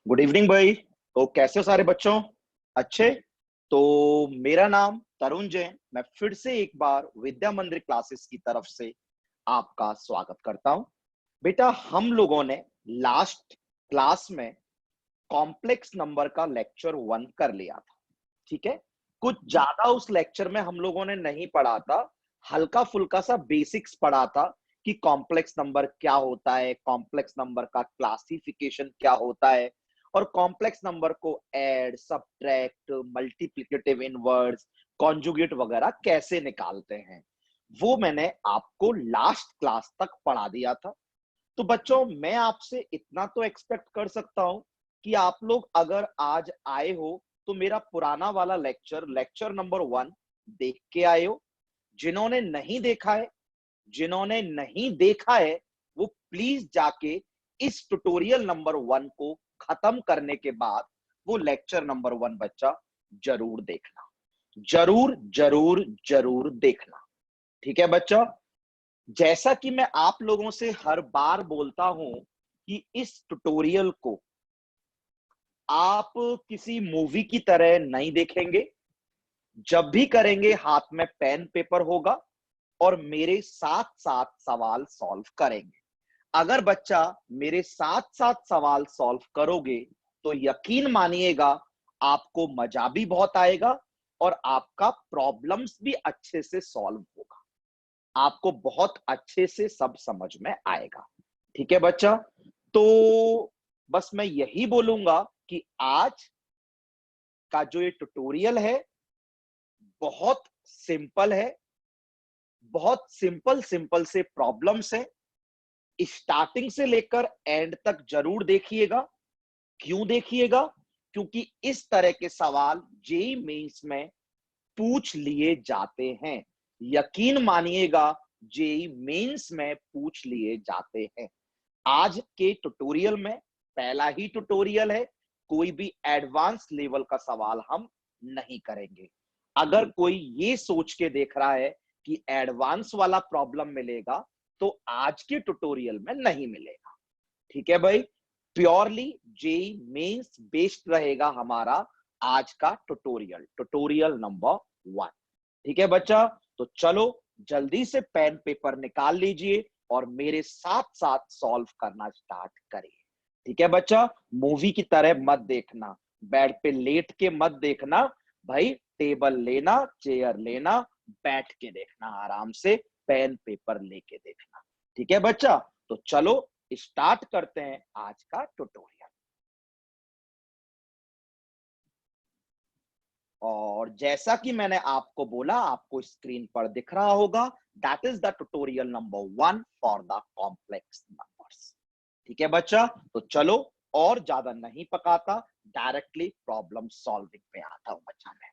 Good evening भाई। तो कैसे हो सारे बच्चों? अच्छे। तो मेरा नाम तरुण जैन, मैं फिर से एक बार विद्या मंदिर क्लासेस की तरफ से आपका स्वागत करता हूं। बेटा, हम लोगों ने लास्ट क्लास में कॉम्प्लेक्स नंबर का लेक्चर 1 कर लिया था। ठीक है। कुछ ज्यादा उस लेक्चर में हम लोगों ने नहीं पढ़ा था, हल्का फुल्का सा बेसिक्स पढ़ा था कि कॉम्प्लेक्स नंबर क्या होता है, कॉम्प्लेक्स नंबर का क्लासिफिकेशन क्या होता है, और कॉम्प्लेक्स नंबर को add, subtract, multiplicative inverse, conjugate वगैरह कैसे निकालते हैं, वो मैंने आपको लास्ट क्लास तक पढ़ा दिया था। तो बच्चों, मैं आपसे इतना तो एक्सपेक्ट कर सकता हूं कि आप लोग अगर आज आए हो तो मेरा पुराना वाला लेक्चर, लेक्चर नंबर 1 देख के आए हो। जिन्होंने नहीं देखा है वो प्लीज जाके इस ट्यूटोरियल नंबर 1 को खत्म करने के बाद वो लेक्चर नंबर 1 बच्चा जरूर देखना। जरूर जरूर जरूर देखना। ठीक है बच्चा। जैसा कि मैं आप लोगों से हर बार बोलता हूं कि इस ट्यूटोरियल को आप किसी मूवी की तरह नहीं देखेंगे। जब भी करेंगे हाथ में पेन पेपर होगा और मेरे साथ साथ सवाल सॉल्व करेंगे। अगर बच्चा मेरे साथ साथ सवाल सॉल्व करोगे तो यकीन मानिएगा आपको मजा भी बहुत आएगा और आपका प्रॉब्लम्स भी अच्छे से सॉल्व होगा। आपको बहुत अच्छे से सब समझ में आएगा। ठीक है बच्चा। तो बस मैं यही बोलूंगा कि आज का जो ये ट्यूटोरियल है बहुत सिंपल है। बहुत सिंपल सिंपल से प्रॉब्लम्स है। स्टार्टिंग से लेकर एंड तक जरूर देखिएगा। क्यों देखिएगा? क्योंकि इस तरह के सवाल जेईई मेंस में पूछ लिए जाते हैं। यकीन मानिएगा, जेईई मेंस में पूछ लिए जाते हैं। आज के ट्यूटोरियल में पहला ही ट्यूटोरियल है, कोई भी एडवांस लेवल का सवाल हम नहीं करेंगे। अगर कोई ये सोच के देख रहा है कि एडवांस वाला प्रॉब्लम मिलेगा तो आज के ट्यूटोरियल में नहीं मिलेगा। ठीक है भाई। प्योरली जेईई मेंस बेस्ड रहेगा हमारा आज का ट्यूटोरियल, ट्यूटोरियल नंबर 1। ठीक है बच्चा। तो चलो जल्दी से पेन पेपर निकाल लीजिए और मेरे साथ साथ सॉल्व करना स्टार्ट करिए। ठीक है बच्चा। मूवी की तरह मत देखना, बेड पे लेट के मत देखना भाई। टेबल लेना, चेयर लेना, बैठ के देखना आराम से, पेन पेपर लेके देखना। ठीक है बच्चा। तो चलो स्टार्ट करते हैं आज का ट्यूटोरियल। और जैसा कि मैंने आपको बोला, आपको स्क्रीन पर दिख रहा होगा, that is the tutorial number 1 for the complex numbers. ठीक है बच्चा। तो चलो और ज्यादा नहीं पकाता, डायरेक्टली प्रॉब्लम सॉल्विंग पे आता हूं बच्चा मैं।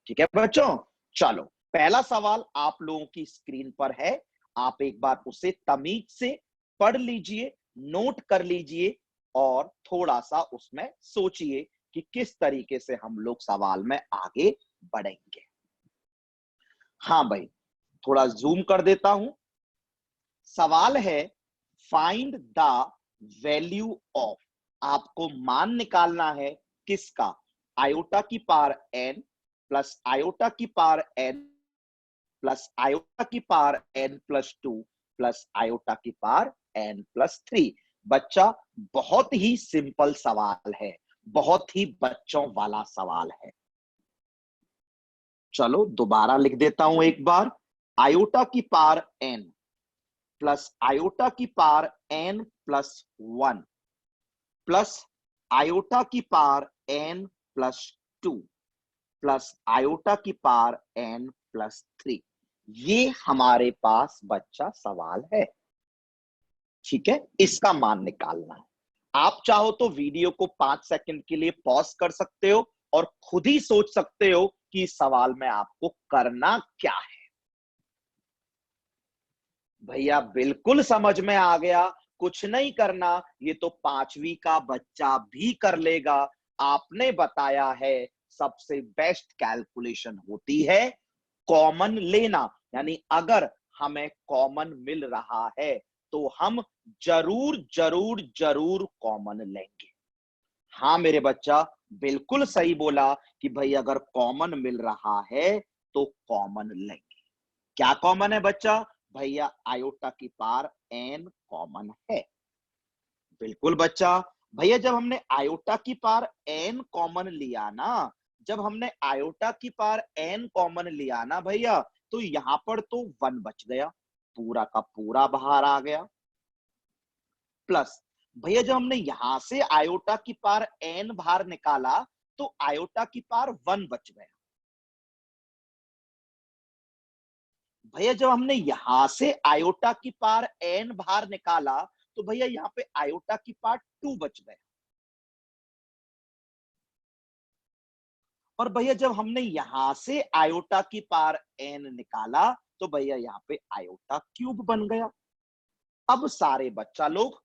ठीक है बच्चों। चलो, पहला सवाल आप लोगों की स्क्रीन पर है। आप एक बार उसे तमीज से पढ़ लीजिए, नोट कर लीजिए और थोड़ा सा उसमें सोचिए कि किस तरीके से हम लोग सवाल में आगे बढ़ेंगे। हाँ भाई, थोड़ा जूम कर देता हूं। सवाल है, फाइंड द वैल्यू ऑफ। आपको मान निकालना है किसका? आयोटा की पावर n प्लस आयोटा की पावर n प्लस आयोटा की power n plus 2 plus iota की पावर n प्लस 3। बच्चा, बहुत ही सिंपल सवाल है, बहुत ही बच्चों वाला सवाल है। चलो दोबारा लिख देता हूं एक बार। आयोटा की पावर n प्लस आयोटा की power n plus 1 plus iota की power n plus 2 plus iota की पावर n प्लस 3। ये हमारे पास बच्चा सवाल है। ठीक है। इसका मान निकालना है। आप चाहो तो वीडियो को 5 सेकंड के लिए पॉज कर सकते हो और खुद ही सोच सकते हो कि इस सवाल में आपको करना क्या है। भैया बिल्कुल समझ में आ गया। कुछ नहीं करना, ये तो 5वीं का बच्चा भी कर लेगा। आपने बताया है सबसे बेस्ट कैलकुलेशन होती है कॉमन लेना। यानी अगर हमें कॉमन मिल रहा है तो हम जरूर जरूर जरूर कॉमन लेंगे। हाँ मेरे बच्चा, बिल्कुल सही बोला कि भाई अगर कॉमन मिल रहा है तो कॉमन लेंगे। क्या कॉमन है बच्चा? भैया आयोटा की पावर n कॉमन है। बिल्कुल बच्चा। भैया जब हमने आयोटा की पावर n कॉमन लिया ना, जब हमने आयोटा की पावर n कॉमन लिया ना भैया, तो यहां पर तो 1 बच गया, पूरा का पूरा बाहर आ गया। प्लस भैया जब हमने यहां से आयोटा की पावर n बाहर निकाला तो आयोटा की पावर 1 बच गया। भैया जब हमने यहां से आयोटा की पावर n बाहर निकाला तो भैया यहाँ पे आयोटा की पावर 2 बच गया। और भैया जब हमने यहां से आयोटा की पावर n निकाला तो भैया यहाँ पे आयोटा क्यूब बन गया। अब सारे बच्चा लोग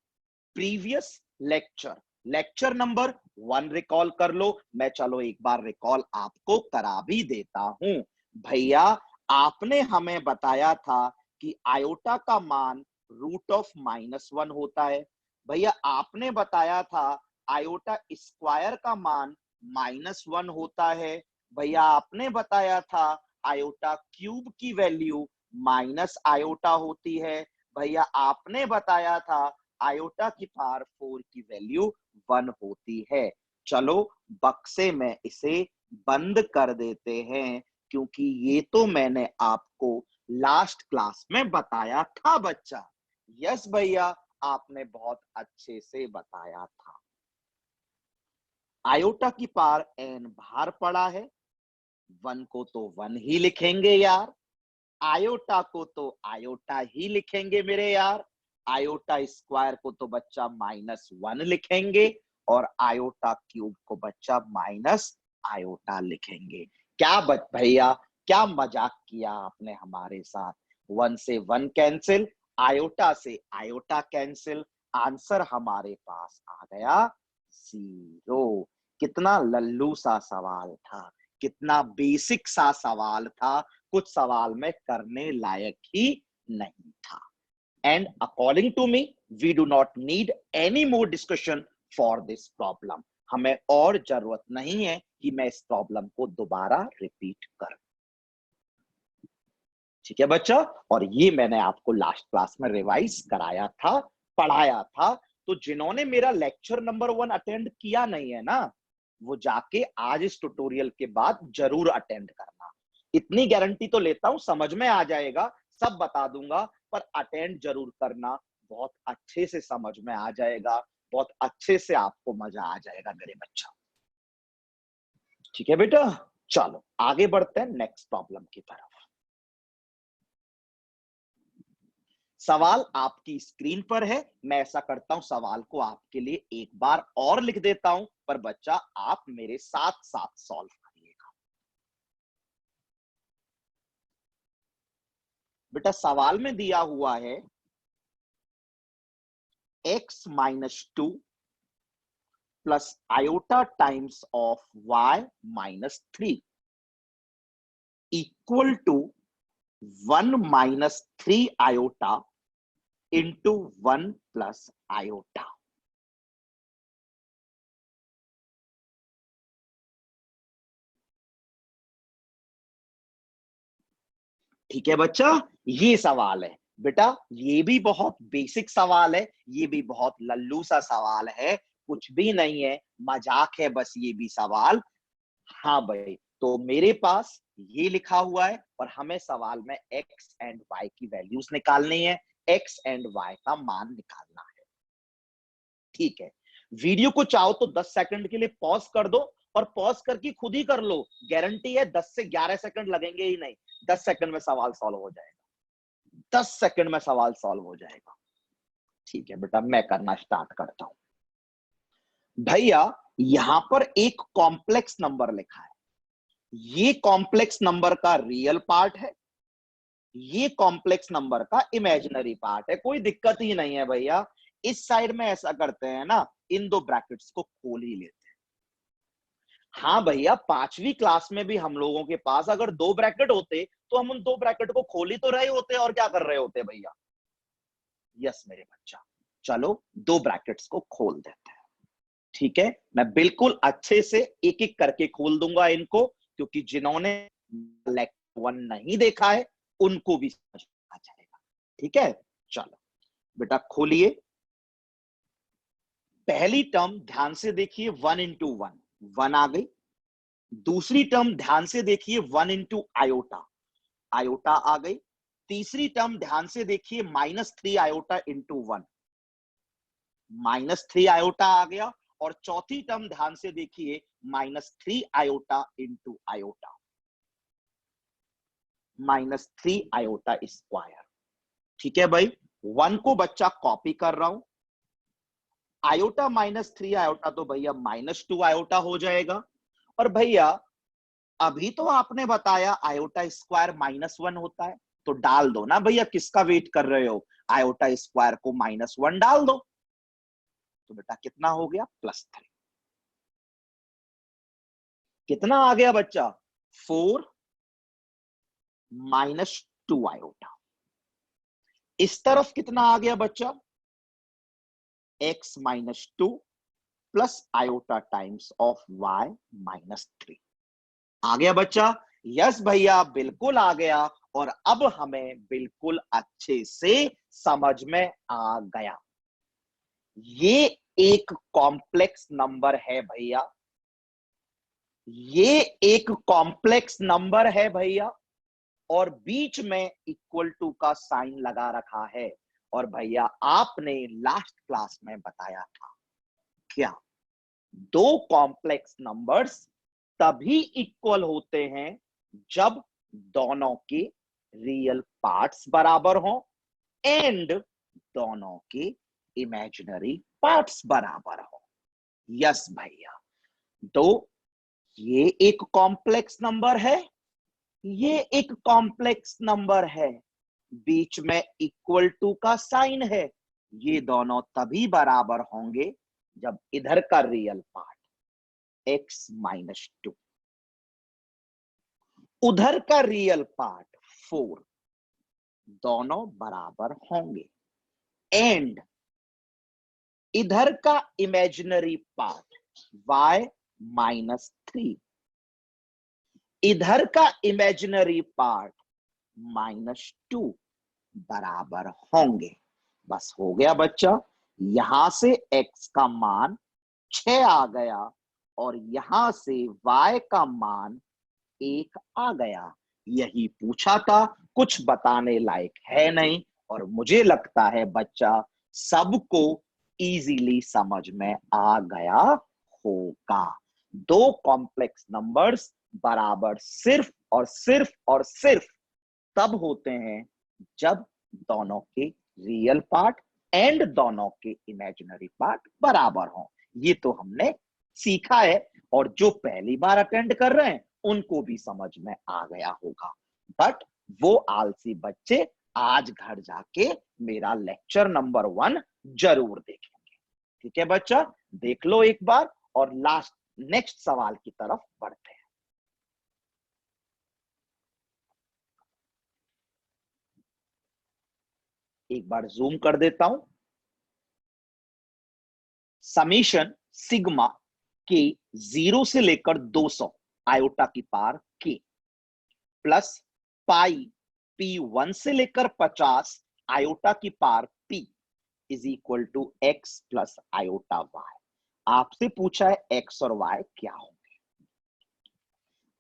previous lecture, lecture number 1 recall कर लो। मैं चलो एक बार रिकॉल आपको करा भी देता हूं। भैया आपने हमें बताया था कि आयोटा का मान √-1 होता है। भैया आपने बताया था आयोटा स्क्वायर का मान -1 होता है। भैया आपने बताया था आयोटा क्यूब की वैल्यू माइनस आयोटा होती है। भैया आपने बताया था आयोटा की पावर 4 की वैल्यू 1 होती है। चलो बक्से में इसे बंद कर देते हैं, क्योंकि ये तो मैंने आपको लास्ट क्लास में बताया था बच्चा। यस भैया, आपने बहुत अच्छे से बताया था। आयोटा की पावर n बाहर पड़ा है, 1 को तो 1 ही लिखेंगे यार, आयोटा को तो आयोटा ही लिखेंगे मेरे यार, आयोटा स्क्वायर को तो बच्चा -1 लिखेंगे और आयोटा क्यूब को बच्चा माइनस आयोटा लिखेंगे। क्या भैया, क्या मजाक किया आपने हमारे साथ। 1 से 1 कैंसिल, आयोटा से आयोटा कैंसिल, आंसर हमारे पास आ गया 0। कितना लल्लू सा सवाल था, कितना बेसिक सा सवाल था, कुछ सवाल में करने लायक ही नहीं था। And according to me, we do not need any more discussion for this problem. हमें और जरूरत नहीं है कि मैं इस प्रॉब्लम को दोबारा रिपीट करूं। ठीक है बच्चा, और ये मैंने आपको लास्ट क्लास में रिवाइज कराया था, पढ़ाया था। तो जिन्होंने मेरा लेक्चर नंबर 1 अटेंड किया नहीं है ना, वो जाके आज इस ट्यूटोरियल के बाद जरूर अटेंड करना। इतनी गारंटी तो लेता हूं, समझ में आ जाएगा, सब बता दूंगा, पर अटेंड जरूर करना। बहुत अच्छे से समझ में आ जाएगा, बहुत अच्छे से आपको मजा आ जाएगा मेरे बच्चा। ठीक है बेटा, चलो आगे बढ़ते हैं नेक्स्ट प्रॉब्लम की तरफ। सवाल आपकी स्क्रीन पर है। मैं ऐसा करता हूं, सवाल को आपके लिए एक बार और लिख देता हूं, पर बच्चा आप मेरे साथ साथ सॉल्व करिएगा। बेटा सवाल में दिया हुआ है x-2 plus iota times of y-3 equal to 1-3 iota into 1 plus iota. ठीक है बच्चा, ये सवाल है बेटा, ये भी बहुत बेसिक सवाल है, ये भी बहुत लल्लू सा सवाल है, कुछ भी नहीं है, मजाक है बस ये भी सवाल। हाँ भाई, तो मेरे पास ये लिखा हुआ है और हमें सवाल में x एंड y की वैल्यूज निकालनी है, x एंड y का मान निकालना है। ठीक है, वीडियो को चाहो तो 10 सेकंड के लिए पॉज कर दो, और पॉज करके खुद ही कर लो, गारंटी है 10 से 11 सेकंड लगेंगे ही नहीं, 10 सेकंड में सवाल सॉल्व हो जाएगा, 10 सेकंड में सवाल सॉल्व हो जाएगा। ठीक है बेटा, मैं करना स्टार्ट करता हूं। भैया यहां पर एक कॉम्प्लेक्स नंबर लिखा है, ये कॉम्प्लेक्स नंबर का रियल पार्ट है, ये कॉम्प्लेक्स नंबर का इमेजिनरी पार्ट है, कोई दिक्कत ही नहीं है भैया। इस साइड में ऐसा करते हैं ना, इन दो ब्रैकेट्स को खोल ही लेते हैं। हाँ भैया, 5वीं क्लास में भी हम लोगों के पास अगर 2 ब्रैकेट होते तो हम उन 2 ब्रैकेट को खोल ही तो रहे होते, और क्या कर रहे होते भैया। यस मेरे बच्चा, चलो 2 ब्रैकेट्स को खोल देते हैं। ठीक है, मैं बिल्कुल अच्छे से एक एक करके खोल दूंगा इनको, क्योंकि जिन्होंने लेक्चर 1 नहीं देखा है उनको भी समझ आ जाएगा। ठीक है, चलो बेटा खोलिए। पहली टर्म ध्यान से देखिए, 1 इंटू 1, 1 आ गई। दूसरी टर्म ध्यान से देखिए, 1 इंटू आयोटा, आयोटा आ गई। तीसरी टर्म ध्यान से देखिए, -3 आयोटा इंटू 1, -3 आयोटा आ गया। और चौथी टर्म ध्यान से देखिए, -3 iota into iota, -3 iota square. ठीक है भाई, 1 को बच्चा कॉपी कर रहा हूं, आयोटा -3 आयोटा तो भैया -2 आयोटा हो जाएगा। और भैया अभी तो आपने बताया आयोटा स्क्वायर -1 होता है, तो डाल दो ना भैया, किसका वेट कर रहे हो, आयोटा स्क्वायर को -1 डाल दो। तो बेटा कितना हो गया, +3। कितना आ गया बच्चा, 4 -2 आयोटा। इस तरफ कितना आ गया बच्चा, x -2 plus iota times of y -3। आ गया बच्चा, यस भैया बिल्कुल आ गया। और अब हमें बिल्कुल अच्छे से समझ में आ गया, ये एक कॉम्प्लेक्स नंबर है भैया, ये एक कॉम्प्लेक्स नंबर है भैया, और बीच में इक्वल टू का साइन लगा रखा है। और भैया आपने लास्ट क्लास में बताया था क्या, दो कॉम्प्लेक्स नंबर्स तभी इक्वल होते हैं जब दोनों के रियल पार्ट्स बराबर हों एंड दोनों के इमेजिनरी पार्ट्स बराबर हों। यस भैया, तो ये एक कॉम्प्लेक्स नंबर है, ये एक कॉम्प्लेक्स नंबर है, बीच में इक्वल टू का साइन है। ये दोनों तभी बराबर होंगे जब इधर का रियल पार्ट x -2, उधर का रियल पार्ट 4, दोनों बराबर होंगे एंड इधर का इमेजिनरी पार्ट y -3, इधर का इमेजिनरी पार्ट -2 बराबर होंगे। बस हो गया बच्चा, यहां से x का मान 6 आ गया और यहां से y का मान 1 आ गया। यही पूछा था, कुछ बताने लायक है नहीं, और मुझे लगता है बच्चा सबको इजीली समझ में आ गया होगा। दो कॉम्प्लेक्स नंबर्स बराबर सिर्फ और सिर्फ और सिर्फ तब होते हैं जब दोनों के रियल पार्ट एंड दोनों के इमेजिनरी पार्ट बराबर हों। ये तो हमने सीखा है, और जो पहली बार अटेंड कर रहे हैं उनको भी समझ में आ गया होगा। बट वो आलसी बच्चे आज घर जाके मेरा लेक्चर नंबर 1 जरूर देखेंगे। ठीक है बच्चा, देख लो एक बार और लास्ट नेक्स्ट सवाल की तरफ बढ़ते हैं। एक बार जूम कर देता हूं। समीशन सिग्मा के 0 से लेकर 200 आयोटा की पावर के प्लस पाई p1 से लेकर 50 आयोटा की power p is equal to x plus iota y। आपसे पूछा है x और y क्या होंगे,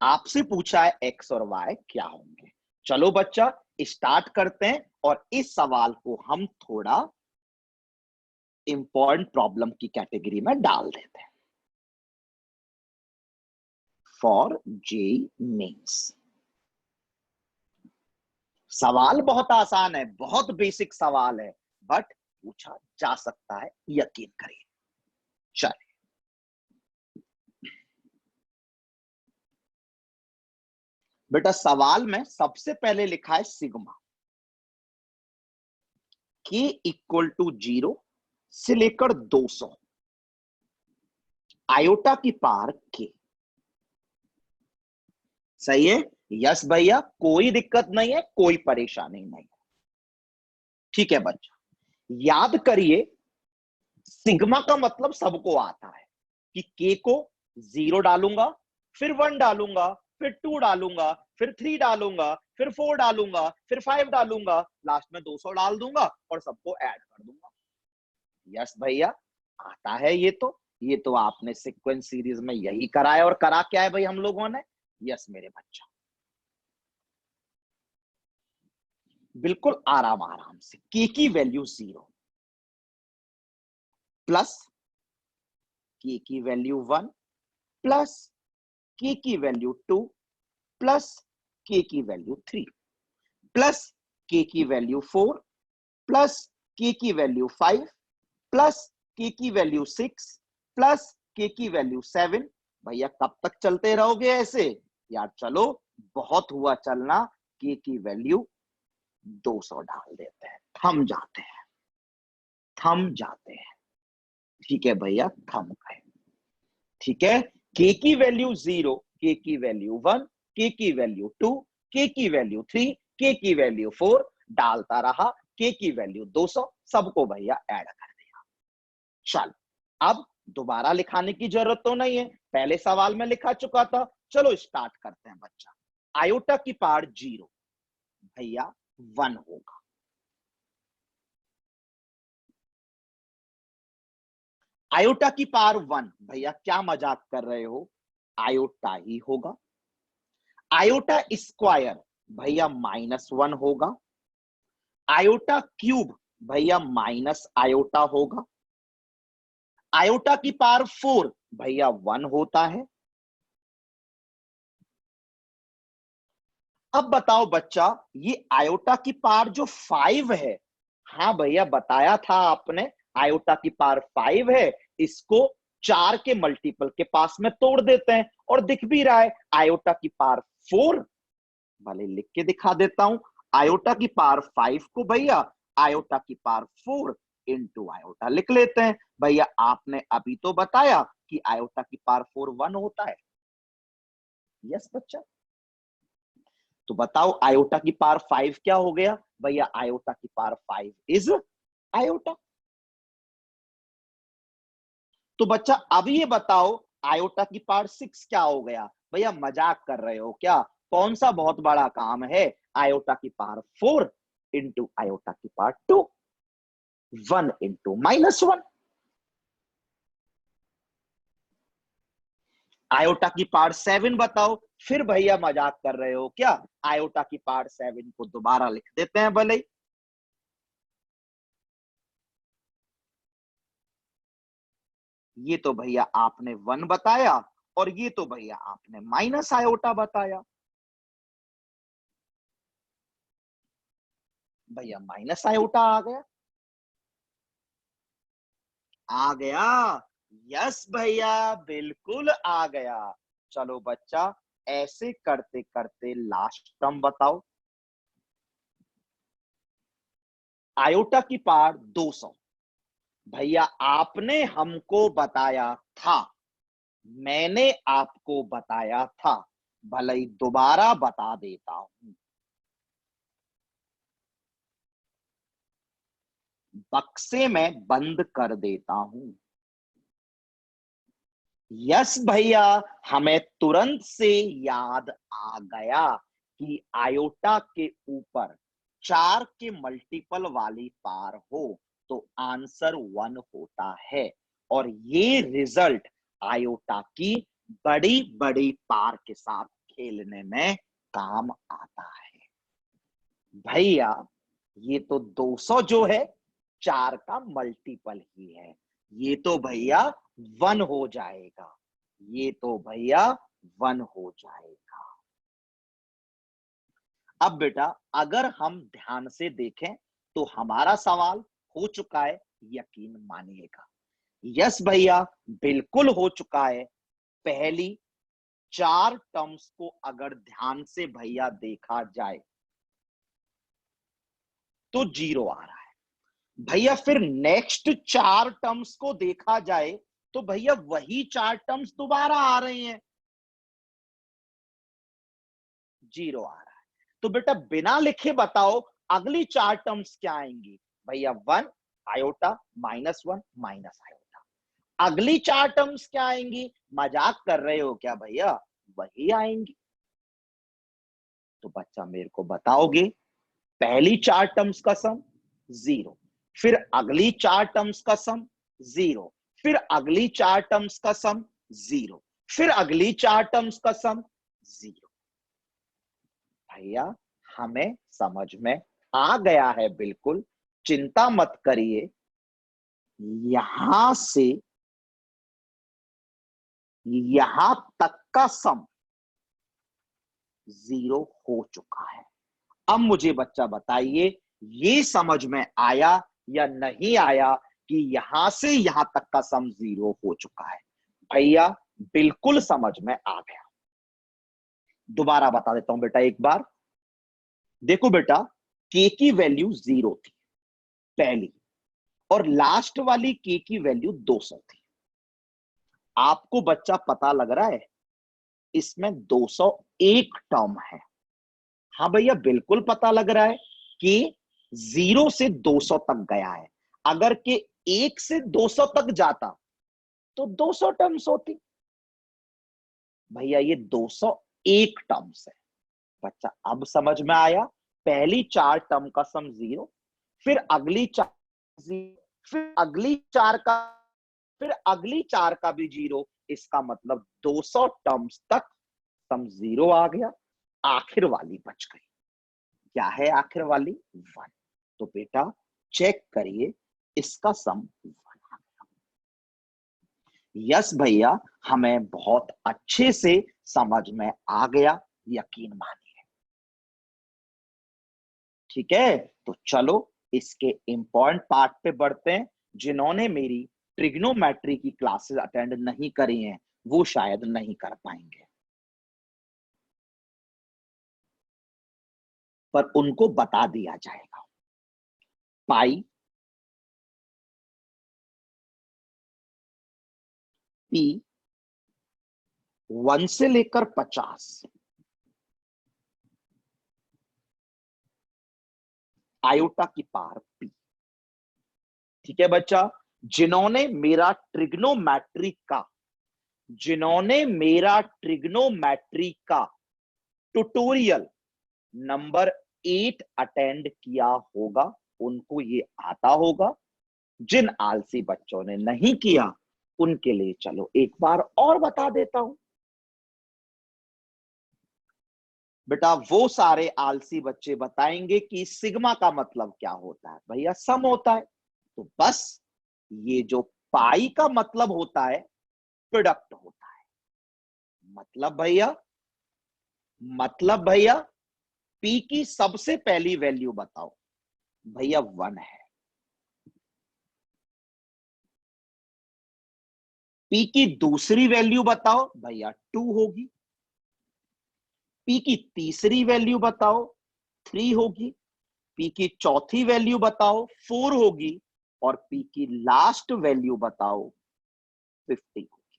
आपसे पूछा है x और y क्या होंगे। चलो बच्चा स्टार्ट करते हैं और इस सवाल को हम थोड़ा इंपॉर्टेंट प्रॉब्लम की कैटेगरी में डाल देते हैं फॉर जेईई मेंस। सवाल बहुत आसान है, बहुत बेसिक सवाल है, बट पूछा जा सकता है, यकीन करिए। चलिए बेटा, सवाल में सबसे पहले लिखा है सिग्मा के इक्वल टू 0 से लेकर 200 आयोटा की पावर के। सही है, यस भैया, कोई दिक्कत नहीं है, कोई परेशानी नहीं है। ठीक है बच्चा, याद करिए सिग्मा का मतलब सबको आता है, कि के को 0 डालूंगा, फिर 1 डालूंगा, फिर 2 डालूंगा, फिर 3 डालूंगा, फिर 4 डालूंगा, फिर 5 डालूंगा, लास्ट में 200 डाल दूंगा और सबको ऐड कर दूंगा। यस भैया, आता है ये तो आपने सीक्वेंस सीरीज में यही करा है। और करा क्या है भाई हम लोगों ने? यस मेरे बच्चा, बिल्कुल आराम आराम से के की वैल्यू 0 प्लस के की वैल्यू 1 प्लस के की वैल्यू 2 प्लस के की वैल्यू 3 प्लस के की वैल्यू 4 प्लस के की वैल्यू 5 प्लस के की वैल्यू 6 प्लस के की वैल्यू 7। भैया कब तक चलते रहोगे ऐसे? यार चलो, बहुत हुआ चलना, के की वैल्यू 200 डाल देते हैं, थम जाते हैं, थम जाते हैं। ठीक है भैया, थम गए। ठीक है, के की वैल्यू 0, के की वैल्यू 1, के की वैल्यू 2, के की वैल्यू 3, के की वैल्यू 4 डालता रहा, के की वैल्यू 200, सबको भैया ऐड कर दिया। चल, अब दोबारा लिखाने की जरूरत तो नहीं है, पहले सवाल में लिखा चुका था। चलो स्टार्ट करते हैं बच्चा। आयोटा की पावर 0 भैया 1 होगा, आयोटा की पावर 1 भैया क्या मजाक कर रहे हो, आयोटा ही होगा। आयोटा स्क्वायर भैया -1 होगा। आयोटा क्यूब भैया माइनस आयोटा होगा। आयोटा की पावर 4 भैया 1 होता है। अब बताओ बच्चा, ये आयोटा की पावर जो 5 है, हाँ भैया बताया था आपने, आयोटा की पावर 5 है, इसको 4 के मल्टीपल के पास में तोड़ देते हैं और दिख भी रहा है आयोटा की पावर 4। भले लिख के दिखा देता हूं, आयोटा की पावर 5 को भैया आयोटा की पावर 4 इंटू आयोटा लिख लेते हैं। भैया आपने अभी तो बताया कि आयोटा की पावर 4 1 होता है। यस बच्चा, तो बताओ आयोटा की पावर 5 क्या हो गया? भैया आयोटा की पावर 5 इज आयोटा। तो बच्चा अब ये बताओ आयोटा की पावर 6 क्या हो गया? भैया मजाक कर रहे हो क्या? कौन सा बहुत बड़ा काम है? आयोटा की पावर 4 इंटू आयोटा की पावर 2, 1 इंटू -1। आयोटा की पावर 7 बताओ, फिर भैया मजाक कर रहे हो क्या? आयोटा की पावर 7 को दोबारा लिख देते हैं भले ही। ये तो भैया आपने 1 बताया और ये तो भैया आपने माइनस आयोटा बताया। भैया माइनस आयोटा आ गया, आ गया। यस भैया बिल्कुल आ गया। चलो बच्चा, ऐसे करते करते लास्ट टर्म बताओ। आयोटा की पावर 200 भैया आपने हमको बताया था, मैंने आपको बताया था, भले ही दोबारा बता देता हूं। बक्से में बंद कर देता हूं। यस भैया, हमें तुरंत से याद आ गया कि आयोटा के ऊपर 4 के मल्टीपल वाली पार हो तो आंसर 1 होता है। और ये रिजल्ट आयोटा की बड़ी बड़ी पार के साथ खेलने में काम आता है। भैया ये तो 200 जो है 4 का मल्टीपल ही है, ये तो भैया 1 हो जाएगा, ये तो भैया 1 हो जाएगा। अब बेटा अगर हम ध्यान से देखें तो हमारा सवाल हो चुका है, यकीन मानिएगा। यस भैया बिल्कुल हो चुका है। पहली 4 टर्म्स को अगर ध्यान से भैया देखा जाए तो 0 आ रहा है। भैया फिर नेक्स्ट 4 टर्म्स को देखा जाए तो भैया वही 4 टर्म्स दोबारा आ रही हैं, 0 आ रहा है। तो बेटा बिना लिखे बताओ अगली 4 टर्म्स क्या आएंगी? भैया 1 आयोटा -1 माइनस आयोटा। अगली 4 टर्म्स क्या आएंगी? मजाक कर रहे हो क्या भैया? वही आएंगी। तो बच्चा मेरे को बताओगे, पहली 4 टर्म्स का सम 0, फिर अगली 4 टर्म्स का सम 0, फिर अगली 4 टर्म्स का सम 0, फिर अगली 4 टर्म्स का सम 0। भैया हमें समझ में आ गया है, बिल्कुल चिंता मत करिए। यहां से यहां तक का सम 0 हो चुका है। अब मुझे बच्चा बताइए, ये समझ में आया या नहीं आया कि यहां से यहां तक का सम 0 हो चुका है? भैया बिल्कुल समझ में आ गया। दोबारा बता देता हूं बेटा एक बार। देखो बेटा, के की वैल्यू 0 थी पहली, और लास्ट वाली के की वैल्यू 200 थी। आपको बच्चा पता लग रहा है इसमें 201 टर्म है? हाँ भैया बिल्कुल पता लग रहा है कि 0 से 200 तक गया है। अगर के 1 से 200 तक जाता तो 200 टर्म्स होती। भैया ये 201 टर्म्स है। बच्चा अब समझ में आया, पहली 4 टर्म का सम 0, फिर अगली 4 0, फिर अगली 4 का, फिर अगली 4 का भी 0। इसका मतलब 200 टर्म्स तक सम 0 आ गया। आखिर वाली बच गई। क्या है आखिर वाली? 1। तो बेटा चेक करिए, इसका सम 1। यस भैया, हमें बहुत अच्छे से समझ में आ गया, यकीन मानिए। ठीक है, तो चलो इसके इंपॉर्टेंट पार्ट पे बढ़ते हैं। जिन्होंने मेरी ट्रिग्नोमेट्री की क्लासेस अटेंड नहीं करी हैं वो शायद नहीं कर पाएंगे, पर उनको बता दिया जाएगा। पाई पी 1 से लेकर 50, आयोटा की पावर पी। ठीक है बच्चा, जिन्होंने मेरा ट्रिग्नोमेट्री का जिन्होंने मेरा ट्रिग्नोमेट्री का ट्यूटोरियल नंबर 8 अटेंड किया होगा उनको ये आता होगा। जिन आलसी बच्चों ने नहीं किया उनके लिए चलो एक बार और बता देता हूं। बेटा वो सारे आलसी बच्चे बताएंगे कि सिग्मा का मतलब क्या होता है? भैया सम होता है। तो बस ये जो पाई का मतलब होता है प्रोडक्ट होता है। मतलब भैया पी की सबसे पहली वैल्यू बताओ। भैया 1 है। पी की दूसरी वैल्यू बताओ। भैया 2 होगी। पी की तीसरी वैल्यू बताओ, 3 होगी। पी की चौथी वैल्यू बताओ, 4 होगी। और पी की लास्ट वैल्यू बताओ, 50 होगी।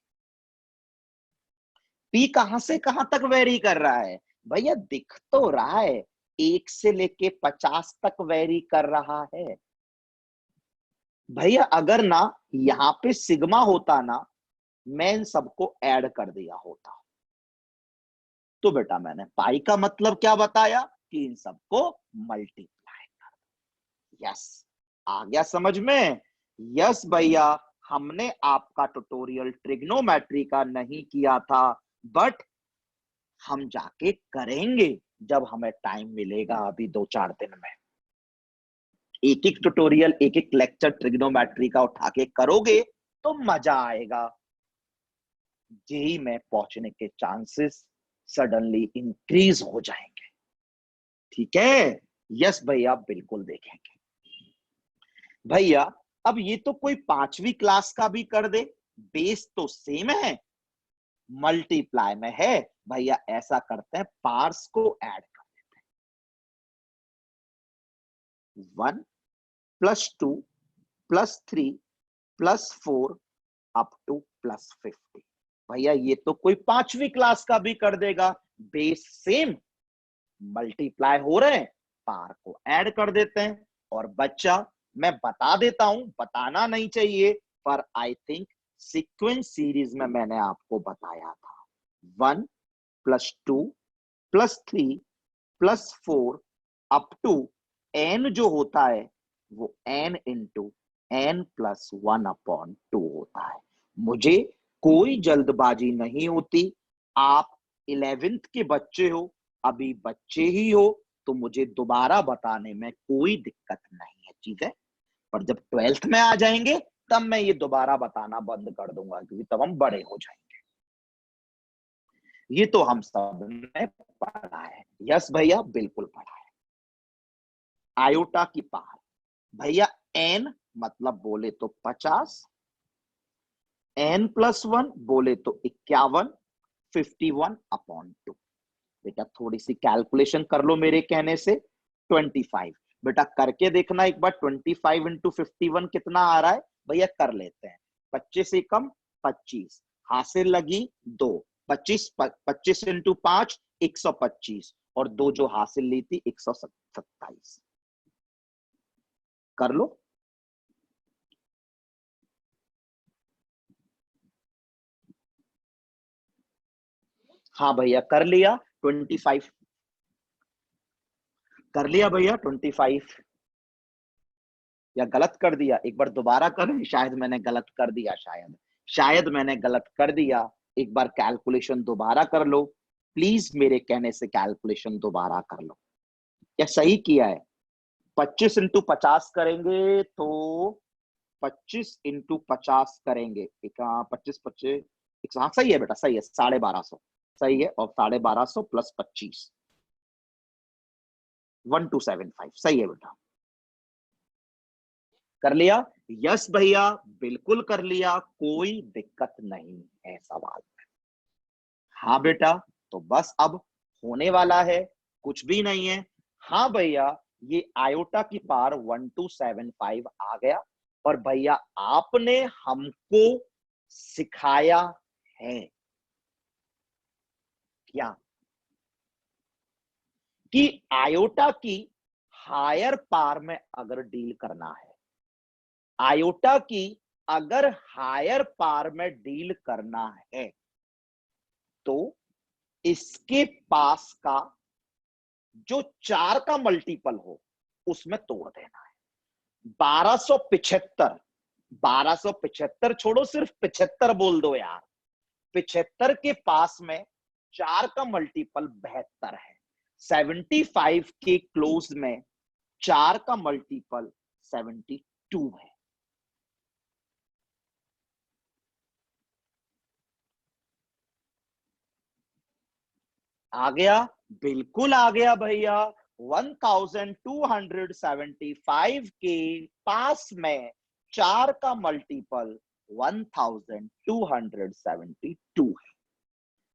पी कहां से कहां तक वेरी कर रहा है? भैया दिख तो रहा है, 1 से लेके 50 तक वेरी कर रहा है। भैया अगर ना यहां पे सिग्मा होता ना, मैं इन सबको ऐड कर दिया होता। तो बेटा मैंने पाई का मतलब क्या बताया कि इन सबको मल्टीप्लाई कर। यस, आ गया समझ में? यस भैया, हमने आपका ट्यूटोरियल ट्रिग्नोमेट्री का नहीं किया था, बट हम जाके करेंगे जब हमें टाइम मिलेगा। अभी 2-4 दिन में एक एक ट्यूटोरियल, एक एक लेक्चर ट्रिग्नोमेट्री का उठा के करोगे तो मजा आएगा। जेई में पहुंचने के चांसेस सडनली इंक्रीज हो जाएंगे। ठीक है? यस भैया बिल्कुल देखेंगे। भैया अब ये तो कोई 5वीं क्लास का भी कर दे, बेस तो सेम है, मल्टीप्लाई में है। भैया ऐसा करते हैं, पार्स को ऐड कर देते हैं। 1 + 2 + 3 + 4 अप टू +50। भैया ये तो कोई 5वीं क्लास का भी कर देगा, बेस सेम, मल्टीप्लाई हो रहे हैं, पार को ऐड कर देते हैं। और बच्चा मैं बता देता हूं, बताना नहीं चाहिए, पर आई थिंक सीक्वेंस सीरीज में मैंने आपको बताया था 1 + 2 + 3 + 4 अप टू n जो होता है वो n × n + 1/2 होता है। मुझे कोई जल्दबाजी नहीं होती। आप 11th के बच्चे हो, अभी बच्चे ही हो, तो मुझे दोबारा बताने में कोई दिक्कत नहीं है, ठीक है। पर जब 12th में आ जाएंगे तब मैं ये दोबारा बताना बंद कर दूंगा, क्योंकि तब हम बड़े हो जाएंगे। ये तो हम सब ने पढ़ा है। यस भैया, बिल्कुल पढ़ा है। आयोटा की पावर भैया n मतलब बोले तो 50, n + 1 बोले तो 51, 51/2। बेटा थोड़ी सी कैलकुलेशन कर लो मेरे कहने से। 25 बेटा करके देखना एक बार। 25 × 51 कितना आ रहा है भैया, कर लेते हैं। 25 से कम 25, हासिल लगी 2, 25 25 × 5 125, और 2 जो हासिल ली थी 127। कर लो। हाँ भैया कर लिया। 25 कर लिया भैया। 25 या गलत कर दिया, एक बार दोबारा करें। शायद मैंने गलत कर दिया, शायद मैंने गलत कर दिया। एक बार कैलकुलेशन दोबारा कर लो प्लीज, मेरे कहने से कैलकुलेशन दोबारा कर लो। क्या सही किया है? 25 × 50 करेंगे तो 25 × 50 करेंगे, 25 हाँ सही है बेटा, सही है। 1250 सही है। और 1250 + 25 1275 सही है बेटा। कर लिया? यस भैया बिल्कुल कर लिया, कोई दिक्कत नहीं है सवाल में। हाँ बेटा, तो बस अब होने वाला है, कुछ भी नहीं है। हाँ भैया, ये आयोटा की पावर 1275 आ गया। और भैया आपने हमको सिखाया है क्या कि आयोटा की हायर पावर में अगर डील करना है, आयोटा की अगर हायर पावर में डील करना है तो इसके पास का जो 4 का मल्टीपल हो उसमें तोड़ देना है। 1275, 1275 छोड़ो, सिर्फ 75 बोल दो यार। 75 के पास में 4 का मल्टीपल 72 है। 75 के क्लोज में 4 का मल्टीपल 72 है। आ गया? बिल्कुल आ गया भैया। 1275 के पास में 4 का मल्टीपल 1272 है।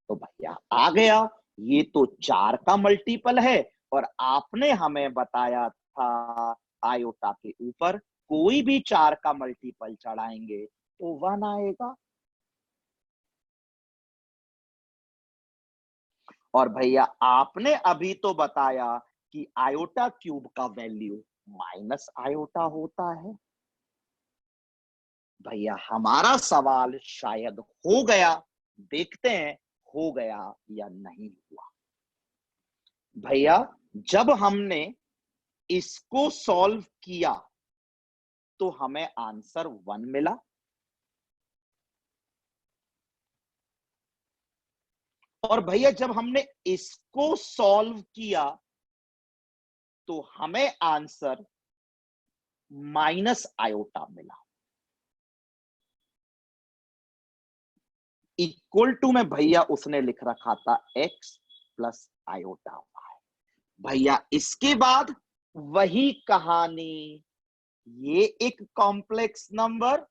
तो भैया आ गया। ये तो 4 का मल्टीपल है, और आपने हमें बताया था आयोटा के ऊपर कोई भी 4 का मल्टीपल चढ़ाएंगे तो 1 आएगा। और भैया आपने अभी तो बताया कि आयोटा क्यूब का वैल्यू माइनस आयोटा होता है। भैया हमारा सवाल शायद हो गया, देखते हैं हो गया या नहीं हुआ। भैया जब हमने इसको सॉल्व किया तो हमें आंसर 1 मिला। और भैया जब हमने इसको सॉल्व किया तो हमें आंसर माइनस आयोटा मिला। इक्वल टू में भैया उसने लिख रखा था x + आयोटा y। भैया इसके बाद वही कहानी, ये एक कॉम्प्लेक्स नंबर,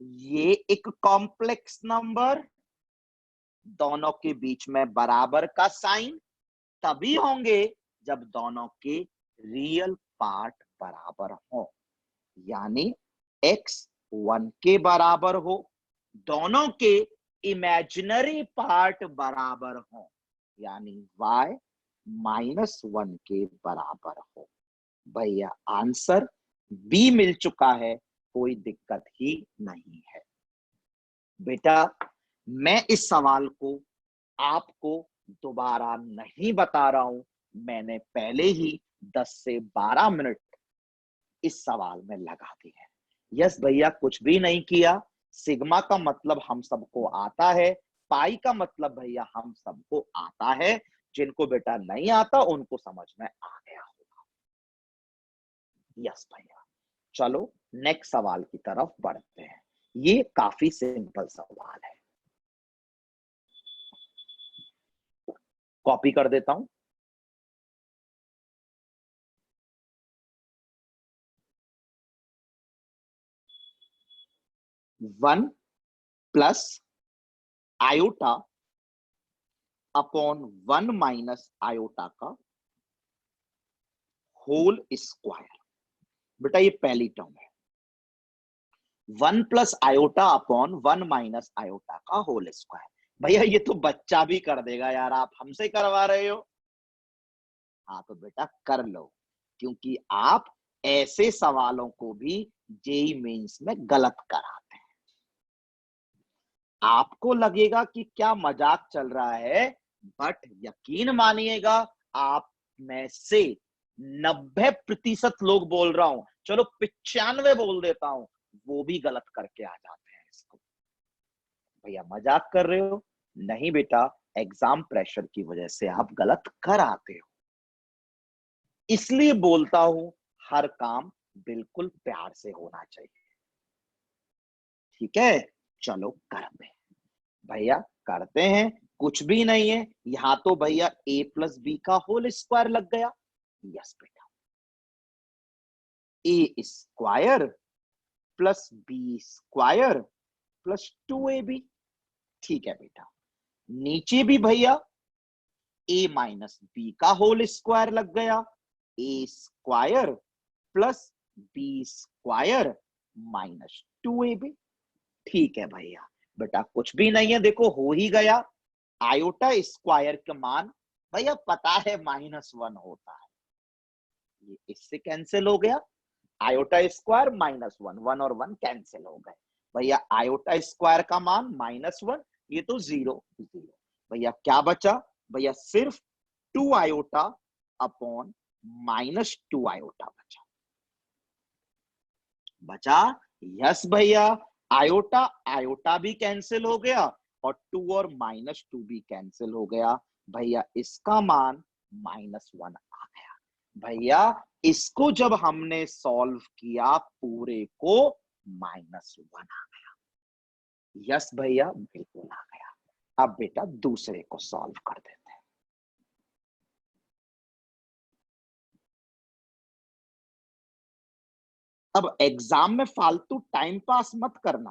ये एक कॉम्प्लेक्स नंबर, दोनों के बीच में बराबर का साइन तभी होंगे जब दोनों के रियल पार्ट बराबर हो, यानी x 1 के बराबर हो, दोनों के इमेजिनरी पार्ट बराबर हो, यानी y -1 के बराबर हो। भैया आंसर बी मिल चुका है। कोई दिक्कत ही नहीं है। बेटा मैं इस सवाल को आपको दोबारा नहीं बता रहा हूं, मैंने पहले ही 10 से 12 मिनट इस सवाल में लगा दिए हैं। यस भैया कुछ भी नहीं किया। सिग्मा का मतलब हम सबको आता है, पाई का मतलब भैया हम सबको आता है, जिनको बेटा नहीं आता उनको समझ में आ गया होगा। यस भैया, चलो नेक्स्ट सवाल की तरफ बढ़ते हैं। ये काफी सिंपल सवाल है, कॉपी कर देता हूं। One plus iota upon 1 minus iota का होल स्क्वायर। बेटा ये पहली टर्म है, 1 plus iota upon 1 minus iota का होल स्क्वायर। भैया ये तो बच्चा भी कर देगा यार, आप हमसे करवा रहे हो। हाँ तो बेटा कर लो, क्योंकि आप ऐसे सवालों को भी जेई मेंस में गलत कराते हैं। आपको लगेगा कि क्या मजाक चल रहा है, बट यकीन मानिएगा आप में से 90% लोग, बोल रहा हूं चलो 95 बोल देता हूं, वो भी गलत करके आ जाते हैं इसको। भैया मजाक कर रहे हो? नहीं बेटा, एग्जाम प्रेशर की वजह से आप गलत कर आते हो, इसलिए बोलता हूं हर काम बिल्कुल प्यार से होना चाहिए। ठीक है, चलो करते हैं भैया, करते हैं। कुछ भी नहीं है, यहां तो भैया a प्लस बी का होल स्क्वायर लग गया। यस बेटा, a square plus B square plus 2ab। ठीक है बेटा, नीचे भी भैया a माइनस बी का होल स्क्वायर लग गया, a square plus B square minus 2ab। ठीक है भैया, बेटा कुछ भी नहीं है, देखो हो ही गया। आयोटा स्क्वायर का मान भैया पता है -1 होता है, ये इससे कैंसिल हो गया। आयोटा स्क्वायर -1, 1 और 1 कैंसिल हो गए। भैया आयोटा स्क्वायर का मान -1, ये तो 0 0। भैया क्या बचा? भैया सिर्फ 2 आयोटा अपॉन -2 आयोटा बचा। बचा? यस भैया, आयोटा आयोटा भी कैंसिल हो गया और 2 और -2 भी कैंसिल हो गया। भैया इसका मान -1 आ गया। भैया इसको जब हमने सॉल्व किया पूरे को, -1 आ गया। यस भैया बिल्कुल आ गया। अब बेटा दूसरे को सॉल्व कर देते हैं। अब एग्जाम में फालतू टाइम पास मत करना।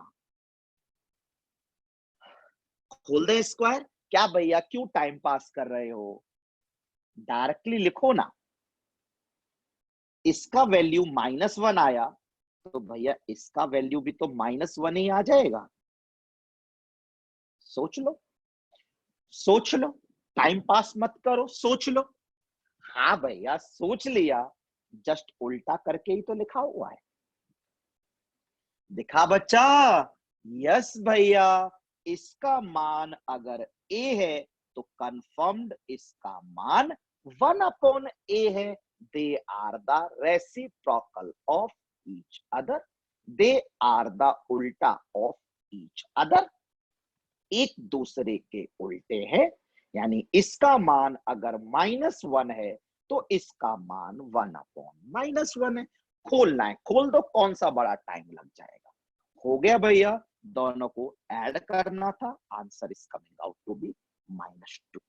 खोल दे स्क्वायर। क्या भैया क्यों टाइम पास कर रहे हो? डायरेक्टली लिखो ना। इसका वैल्यू -1 आया तो भैया इसका वैल्यू भी तो -1 ही आ जाएगा। सोच लो, सोच लो, टाइम पास मत करो, सोच लो। हाँ भैया सोच लिया, जस्ट उल्टा करके ही तो लिखा हुआ है। दिखा बच्चा? यस भैया, इसका मान अगर a है तो कंफर्म्ड इसका मान 1 अपॉन a है। They are the reciprocal of each other, they are the उल्टा ऑफ ईच अदर, एक दूसरे के उल्टे हैं। यानी इसका मान अगर -1 है तो इसका मान 1 अपॉन -1 है। खोलना है, खोल दो, कौन सा बड़ा टाइम लग जाएगा। हो गया भैया, दोनों को ऐड करना था, answer is coming out to be -2।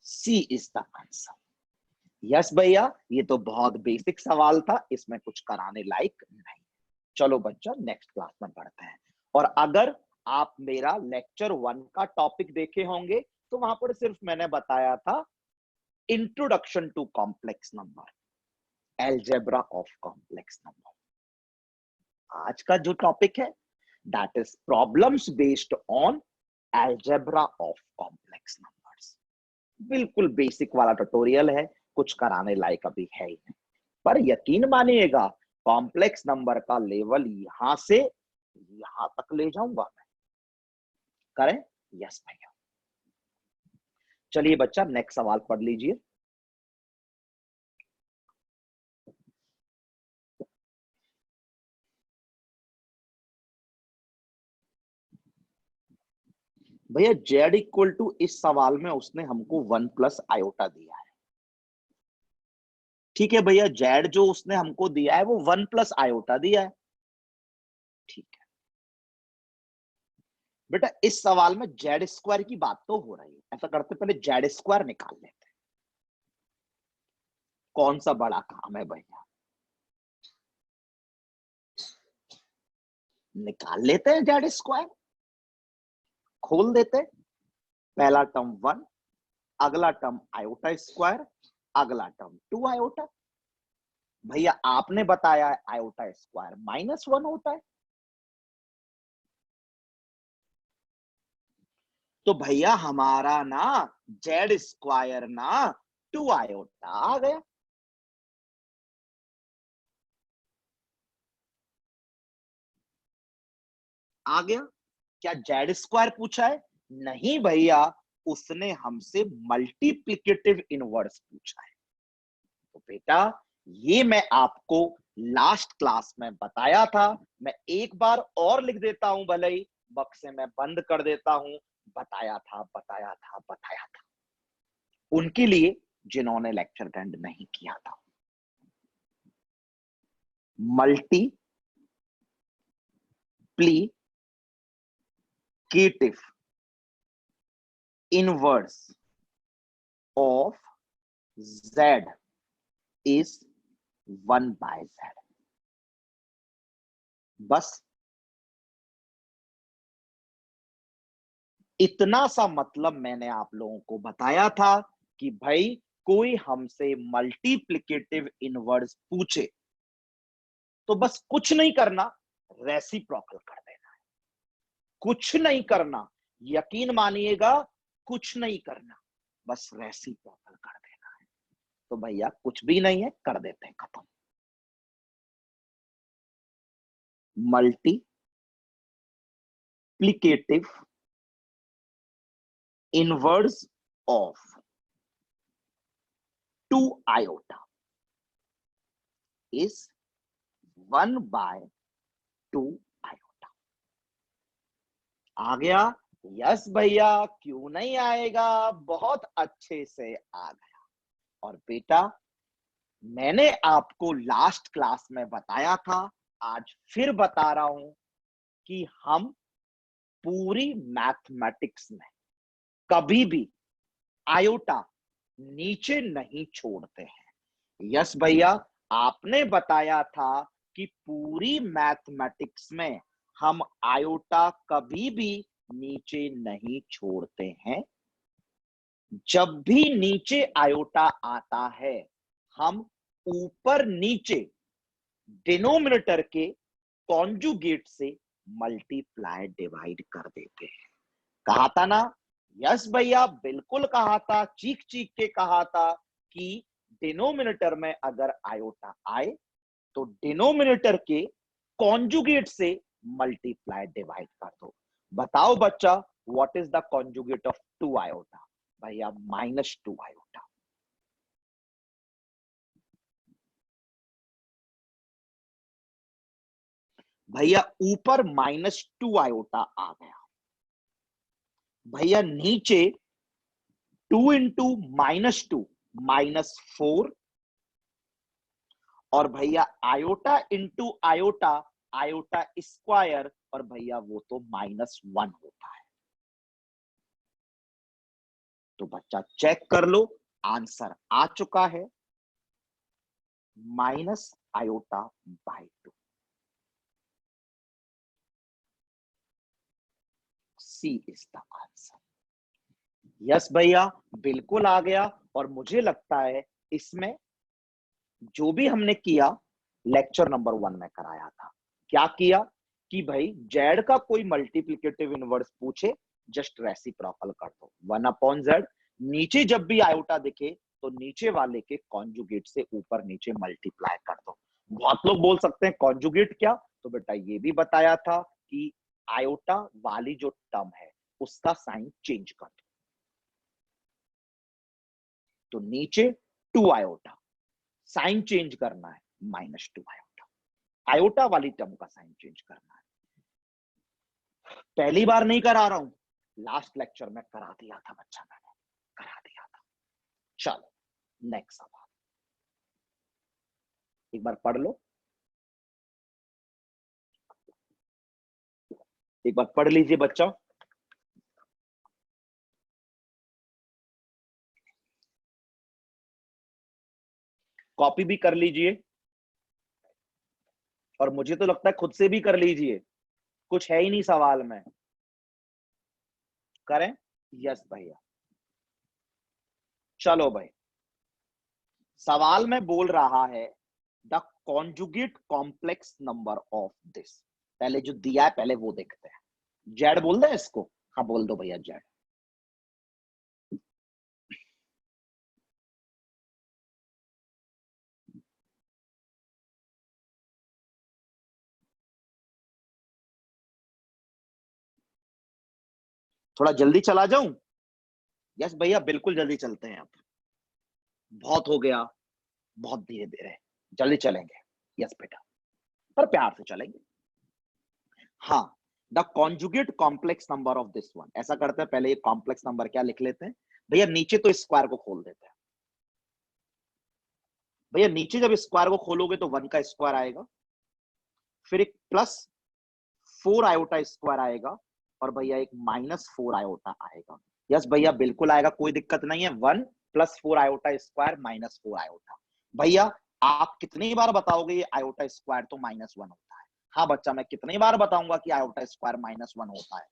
C is the answer. Yes भैया, ये तो बहुत बेसिक सवाल था, इसमें कुछ कराने लायक नहीं। चलो बच्चा नेक्स्ट क्लास में पढ़ते हैं। और अगर आप मेरा लेक्चर 1 का टॉपिक देखे होंगे तो वहां पर सिर्फ मैंने बताया था introduction to complex number, algebra of complex number. आज का जो टॉपिक है that is problems based on algebra of complex numbers. बिल्कुल बेसिक वाला ट्यूटोरियल है, कुछ कराने लायक अभी है ही नहीं। पर यकीन मानिएगा कॉम्प्लेक्स नंबर का लेवल यहां से यहां तक ले जाऊंगा मैं। करें? यस भैया। चलिए बच्चा नेक्स्ट सवाल पढ़ लीजिए। भैया जेड इक्वल टू, इस सवाल में उसने हमको 1 प्लस आयोटा दिया है। ठीक है भैया, जेड जो उसने हमको दिया है वो 1 प्लस आयोटा दिया है। ठीक है बेटा, इस सवाल में जेड स्क्वायर की बात तो हो रही है। ऐसा करते पहले जेड स्क्वायर निकाल लेते हैं। कौन सा बड़ा काम है भैया, निकाल लेते हैं जेड स्क्वायर। खोल देते, पहला टर्म 1, अगला टर्म आयोटा स्क्वायर, अगला टर्म 2 आयोटा। भैया आपने बताया है आयोटा स्क्वायर -1 होता है, तो भैया हमारा ना जेड स्क्वायर ना 2 आयोटा आ गया। आ गया। क्या जेड स्क्वायर पूछा है? नहीं भैया, उसने हमसे मल्टीप्लिकेटिव इनवर्स पूछा है। तो बेटा ये मैं आपको लास्ट क्लास में बताया था, मैं एक बार और लिख देता हूं, भले ही बक्से में बंद कर देता हूं। बताया था बताया था बताया था उनके लिए जिन्होंने लेक्चर अटेंड नहीं किया था। Multiplicative inverse of z is 1/z। बस इतना सा मतलब मैंने आप लोगों को बताया था कि भाई कोई हमसे मल्टीप्लिकेटिव इनवर्स पूछे तो बस कुछ नहीं करना, रेसिप्रोकल कर देना है। कुछ नहीं करना, यकीन मानिएगा कुछ नहीं करना, बस रेसिप्रोकल कर देना है। तो भैया कुछ भी नहीं है, कर देते हैं खत्म। Multiplicative inverse of 2 iota is 1/2 iota. आ गया? यस भैया, क्यों नहीं आएगा, बहुत अच्छे से आ गया। और बेटा मैंने आपको लास्ट क्लास में बताया था, आज फिर बता रहा हूं कि हम पूरी मैथमेटिक्स में कभी भी आयोटा नीचे नहीं छोड़ते हैं। यस भैया, आपने बताया था कि पूरी मैथमेटिक्स में हम आयोटा कभी भी नीचे नहीं छोड़ते हैं। जब भी नीचे आयोटा आता है हम ऊपर नीचे डिनोमिनेटर के कॉन्जुगेट से मल्टीप्लाई डिवाइड कर देते हैं। कहा था ना? यस भैया, बिल्कुल कहा था, चीख चीख के कहा था कि डिनोमिनेटर में अगर आयोटा आए तो डिनोमिनेटर के कॉन्जुगेट से मल्टीप्लाई डिवाइड कर दो। बताओ बच्चा, what is the conjugate of 2 iota? भैया -2 आयोटा। भैया ऊपर -2 आयोटा आ गया, भैया नीचे 2 इंटू -2 -4, और भैया iota into iota, iota square, और भैया वो तो -1 होता है। तो बच्चा चेक कर लो, आंसर आ चुका है -आयोटा/2। सी इज द आंसर। यस भैया, बिल्कुल आ गया। और मुझे लगता है इसमें जो भी हमने किया लेक्चर नंबर 1 में कराया था, क्या किया कि भाई जेड का कोई मल्टीप्लिकेटिव इनवर्स पूछे, जस्ट रेसिप्रोकल कर दो, 1/z नीचे जब भी आयोटा दिखे तो नीचे वाले के कॉन्जुगेट से ऊपर नीचे मल्टीप्लाई कर दो। बहुत लोग बोल सकते हैं कॉन्जुगेट क्या, तो बेटा ये भी बताया था कि आयोटा वाली जो टर्म है उसका साइन चेंज कर दो। तो नीचे 2 आयोटा, साइन चेंज करना है -2 आयोटा, आयोटा वाली टर्म का साइन चेंज करना है। पहली बार नहीं करा रहा हूं, लास्ट लेक्चर में करा दिया था बच्चा, मैंने करा दिया था। चलो नेक्स्ट सवाल एक बार पढ़ लो, एक बार पढ़ लीजिए बच्चा। कॉपी भी कर लीजिए और मुझे तो लगता है खुद से भी कर लीजिए, कुछ है ही नहीं सवाल में। करें? यस भैया। चलो भाई, सवाल में बोल रहा है the conjugate complex number of this. पहले जो दिया है पहले वो देखते हैं। जेड बोल दे इसको? हाँ बोल दो भैया जेड। थोड़ा जल्दी चला जाऊं? यस भैया बिल्कुल जल्दी चलते हैं। अब बहुत हो गया, बहुत धीरे धीरे, जल्दी चलेंगे। यस बेटा, पर प्यार से चलेंगे। हाँ, the conjugate complex number of this one. ऐसा करते हैं, पहले ये कॉम्प्लेक्स नंबर क्या लिख लेते हैं भैया, नीचे तो स्क्वायर को खोल देते हैं। भैया नीचे जब स्क्वायर को खोलोगे तो 1 का स्क्वायर आएगा, फिर एक +4 आयोटा स्क्वायर आएगा, और भैया एक -4 आयोटा आएगा। यस भैया बिल्कुल आएगा, कोई दिक्कत नहीं है। 1 + 4 आयोटा स्क्वायर -4 आयोटा। भैया आप कितनी बार बताओगे ये आयोटा स्क्वायर तो -1 होता है? हाँ बच्चा, मैं कितनी बार बताऊंगा कि आयोटा स्क्वायर -1 होता है?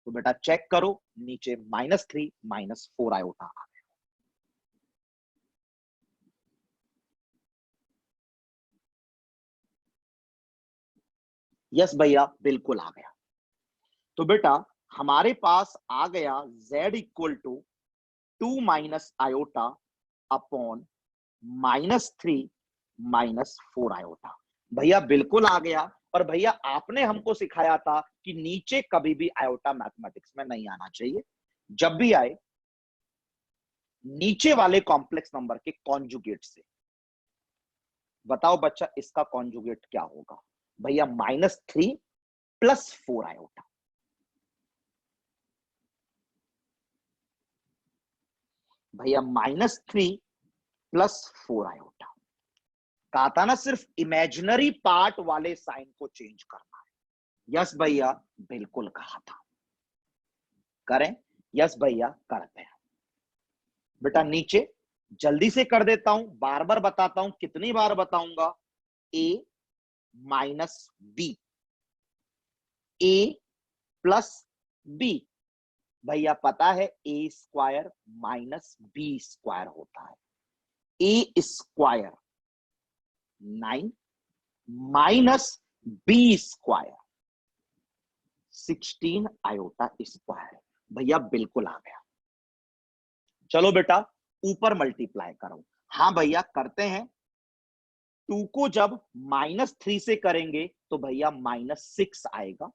तो बेटा चेक करो, नीचे -3 -4 आयोटा आ गया। यस भैया बिल्कुल आ गया। तो बेटा हमारे पास आ गया z equal to 2 minus iota upon -3 -4 iota. भैया बिल्कुल आ गया। और भैया आपने हमको सिखाया था कि नीचे कभी भी आयोटा मैथमेटिक्स में नहीं आना चाहिए, जब भी आए नीचे वाले कॉम्प्लेक्स नंबर के कॉन्जुगेट से। बताओ बच्चा इसका कॉन्जुगेट क्या होगा? भैया -3 + 4 आयोटा। भैया -3 + 4 आयोटा। कहा था ना सिर्फ इमेजिनरी पार्ट वाले साइन को चेंज करना है। यस भैया बिल्कुल कहा था। करें? यस भैया करते हैं। बेटा नीचे जल्दी से कर देता हूं, बार बार बताता हूं, कितनी बार बताऊंगा? a - b, a + b। भैया पता है a² - b² होता है। a² 9 -b² 16 iota square. भैया बिल्कुल आ गया। चलो बेटा ऊपर मल्टीप्लाई करो। हाँ भैया करते हैं। 2 को जब -3 से करेंगे तो भैया -6 आएगा।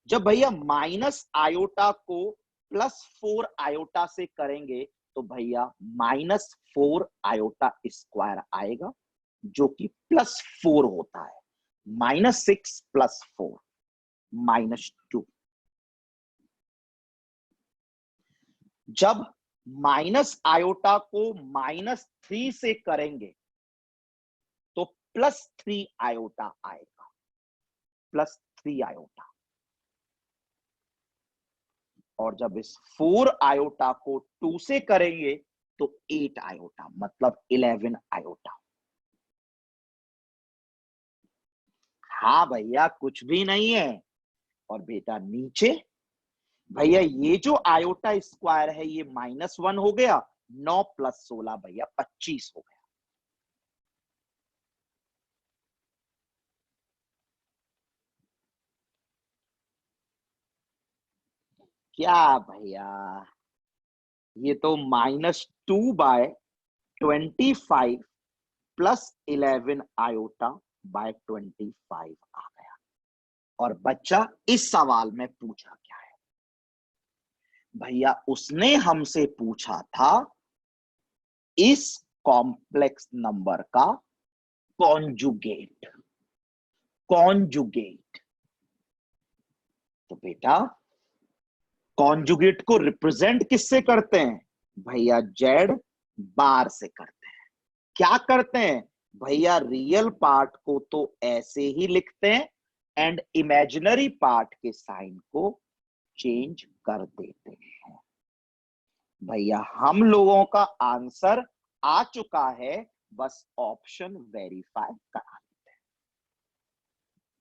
जब भैया माइनस आयोटा को +4 आयोटा से करेंगे तो भैया -4 आयोटा स्क्वायर आएगा, जो कि +4 होता है। -6 + 4 -2। जब माइनस आयोटा को -3 से करेंगे तो +3 आयोटा आएगा, +3 आयोटा। और जब इस 4 आयोटा को 2 से करेंगे तो 8 आयोटा, मतलब 11 आयोटा। हाँ भैया कुछ भी नहीं है। और बेटा नीचे भैया ये जो आयोटा स्क्वायर है ये -1 हो गया, 9 + 16 भैया 25 हो गया। क्या भैया ये तो -2/25 प्लस 11 आयोटा बाय 25 आ गया। और बच्चा इस सवाल में पूछा क्या है भैया, उसने हमसे पूछा था इस कॉम्प्लेक्स नंबर का कॉन्जुगेट। कॉन्जुगेट तो बेटा कॉन्जुगेट को रिप्रेजेंट किससे करते हैं भैया, जेड बार से करते हैं। क्या करते हैं भैया, रियल पार्ट को तो ऐसे ही लिखते हैं एंड इमेजिनरी पार्ट के साइन को चेंज कर देते हैं। भैया हम लोगों का आंसर आ चुका है, बस ऑप्शन वेरीफाई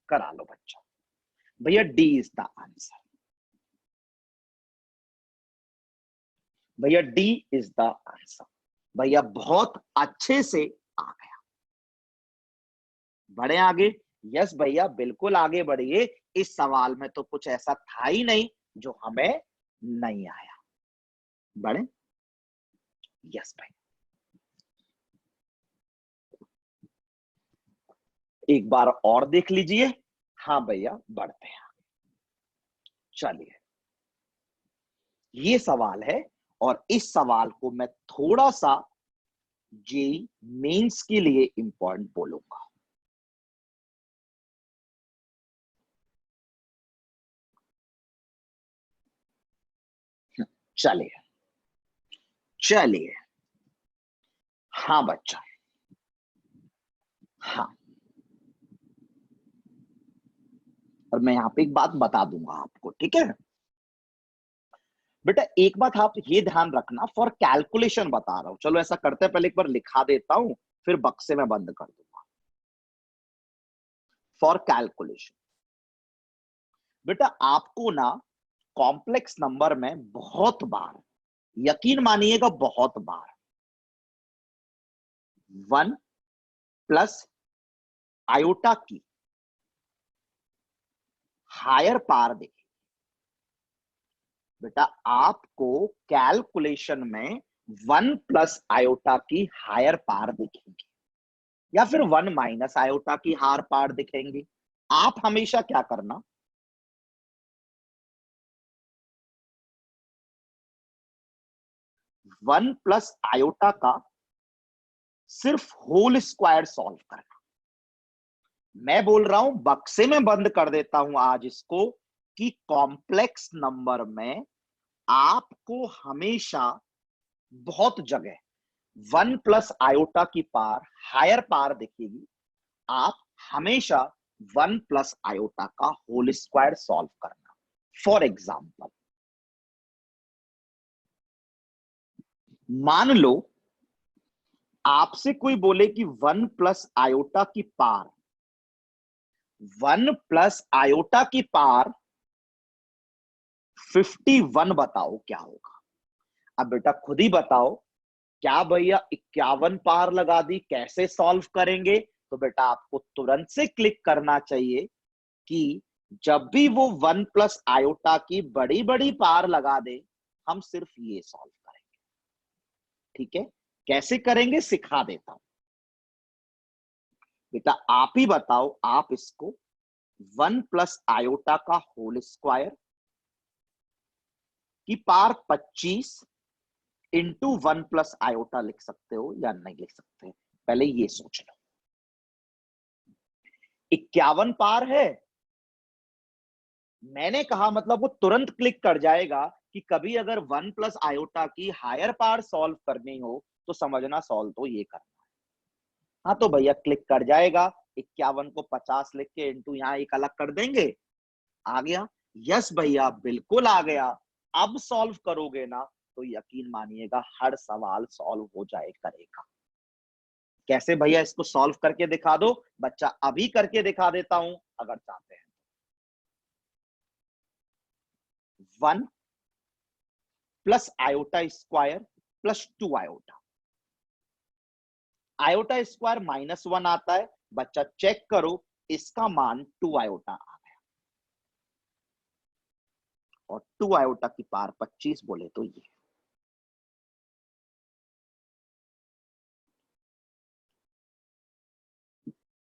करा लो बच्चा। भैया डी इज द आंसर। भैया डी इज द आंसर। भैया बहुत अच्छे से आ गया। बढ़े आगे। यस भैया बिल्कुल आगे बढ़िए। इस सवाल में तो कुछ ऐसा था ही नहीं जो हमें नहीं आया। बढ़े। यस भाई। एक बार और देख लीजिए। हाँ भैया बढ़ते हैं। चलिए ये सवाल है और इस सवाल को मैं थोड़ा सा जेई मेंस के लिए इंपॉर्टेंट बोलूंगा। चलिए चलिए। हाँ बच्चा। हाँ और मैं यहां पे एक बात बता दूंगा आपको, ठीक है बेटा। एक बात आप ये ध्यान रखना, फॉर कैलकुलेशन बता रहा हूं। चलो ऐसा करते हैं, पहले एक बार लिखा देता हूं फिर बक्से में बंद कर दूंगा। फॉर कैलकुलेशन बेटा आपको ना कॉम्प्लेक्स नंबर में बहुत बार, यकीन मानिएगा बहुत बार, 1 प्लस आयोटा की हायर पावर देखिए। बेटा आपको कैलकुलेशन में 1 प्लस आयोटा की हायर पावर दिखेंगी या फिर 1 माइनस आयोटा की हायर पावर दिखेंगी। आप हमेशा क्या करना, 1 प्लस आयोटा का सिर्फ होल स्क्वायर सॉल्व करना। मैं बोल रहा हूं, बक्से में बंद कर देता हूं आज इसको, कि कॉम्प्लेक्स नंबर में आपको हमेशा बहुत जगह 1 प्लस आयोटा की पावर हायर पावर दिखेगी। आप हमेशा 1 प्लस आयोटा का होल स्क्वायर सॉल्व करना। फॉर एग्जाम्पल मान लो आपसे कोई बोले कि 1 प्लस आयोटा की पावर, 1 प्लस आयोटा की पावर 51 बताओ क्या होगा। अब बेटा खुद ही बताओ, क्या भैया 51 पार लगा दी, कैसे सॉल्व करेंगे। तो बेटा आपको तुरंत से क्लिक करना चाहिए कि जब भी वो 1 प्लस आयोटा की बड़ी बड़ी पार लगा दे, हम सिर्फ ये सॉल्व करेंगे। ठीक है, कैसे करेंगे सिखा देता हूं बेटा। आप ही बताओ, आप इसको 1 प्लस आयोटा का होल स्क्वायर की पार 25 इंटू 1 प्लस आयोटा लिख सकते हो या नहीं लिख सकते, पहले ये सोच लो। 51 पार है, मैंने कहा मतलब वो तुरंत क्लिक कर जाएगा कि कभी अगर 1 प्लस आयोटा की हायर पावर सॉल्व करनी हो तो समझना सॉल्व तो ये करना है। हाँ तो भैया क्लिक कर जाएगा। 51 को 50 लिख के इंटू यहां एक अलग कर देंगे, आ गया। यस भैया बिल्कुल आ गया। अब सॉल्व करोगे ना तो यकीन मानिएगा हर सवाल सॉल्व हो जाए करेगा। कैसे भैया, इसको सॉल्व करके दिखा दो बच्चा। अभी करके दिखा देता हूं अगर चाहते हैं। 1 plus iota square plus 2 iota, iota square -1 आता है बच्चा, चेक करो इसका मान 2 आयोटा आ गया। और 2 आयोटा की पावर 25 बोले तो ये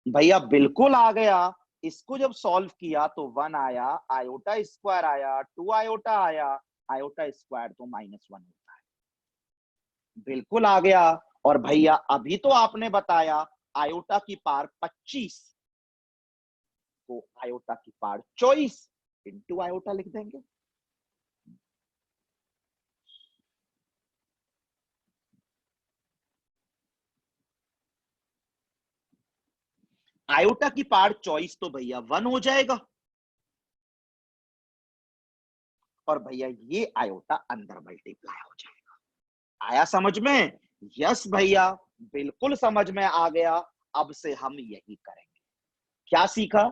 भैया बिल्कुल आ गया। इसको जब सॉल्व किया तो 1 आया, आयोटा स्क्वायर आया, 2 आयोटा आया, आयोटा स्क्वायर तो -1 होता है। बिल्कुल आ गया। और भैया अभी तो आपने बताया आयोटा की पावर 25, तो आयोटा की पावर 24 इंटू आयोटा लिख देंगे। आयोटा की पावर 24 तो भैया 1 हो जाएगा, और भैया ये आयोटा अंदर मल्टीप्लाई हो जाएगा। आया समझ में? यस भैया, बिल्कुल समझ में आ गया। अब से हम यही करेंगे। क्या सीखा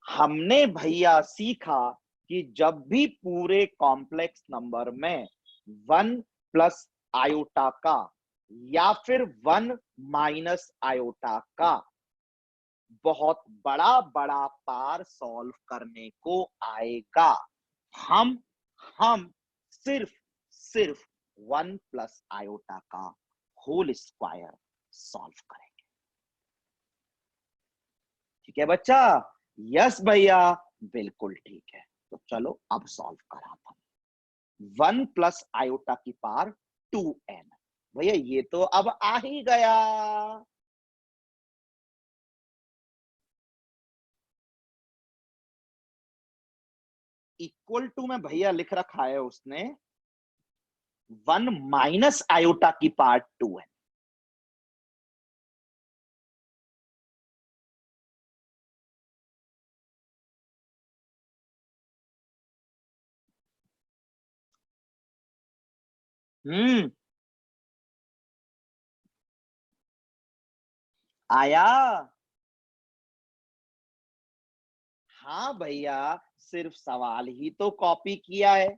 हमने? भैया सीखा कि जब भी पूरे कॉम्प्लेक्स नंबर में 1 प्लस आयोटा का या फिर 1 माइनस आयोटा का बहुत बड़ा बड़ा पार सॉल्व करने को आएगा, हम हम सिर्फ सिर्फ 1 प्लस आयोटा का होल स्क्वायर सॉल्व करेंगे। ठीक है बच्चा? यस भैया, बिल्कुल ठीक है। तो चलो अब सॉल्व कराता हूं। 1 प्लस आयोटा की पावर 2n। भैया ये तो अब आ ही गया। इक्वल टू में भैया लिख रखा है उसने 1 माइनस आयोटा की पावर 2n। हम्म, आया। हाँ भैया, सिर्फ सवाल ही तो कॉपी किया है।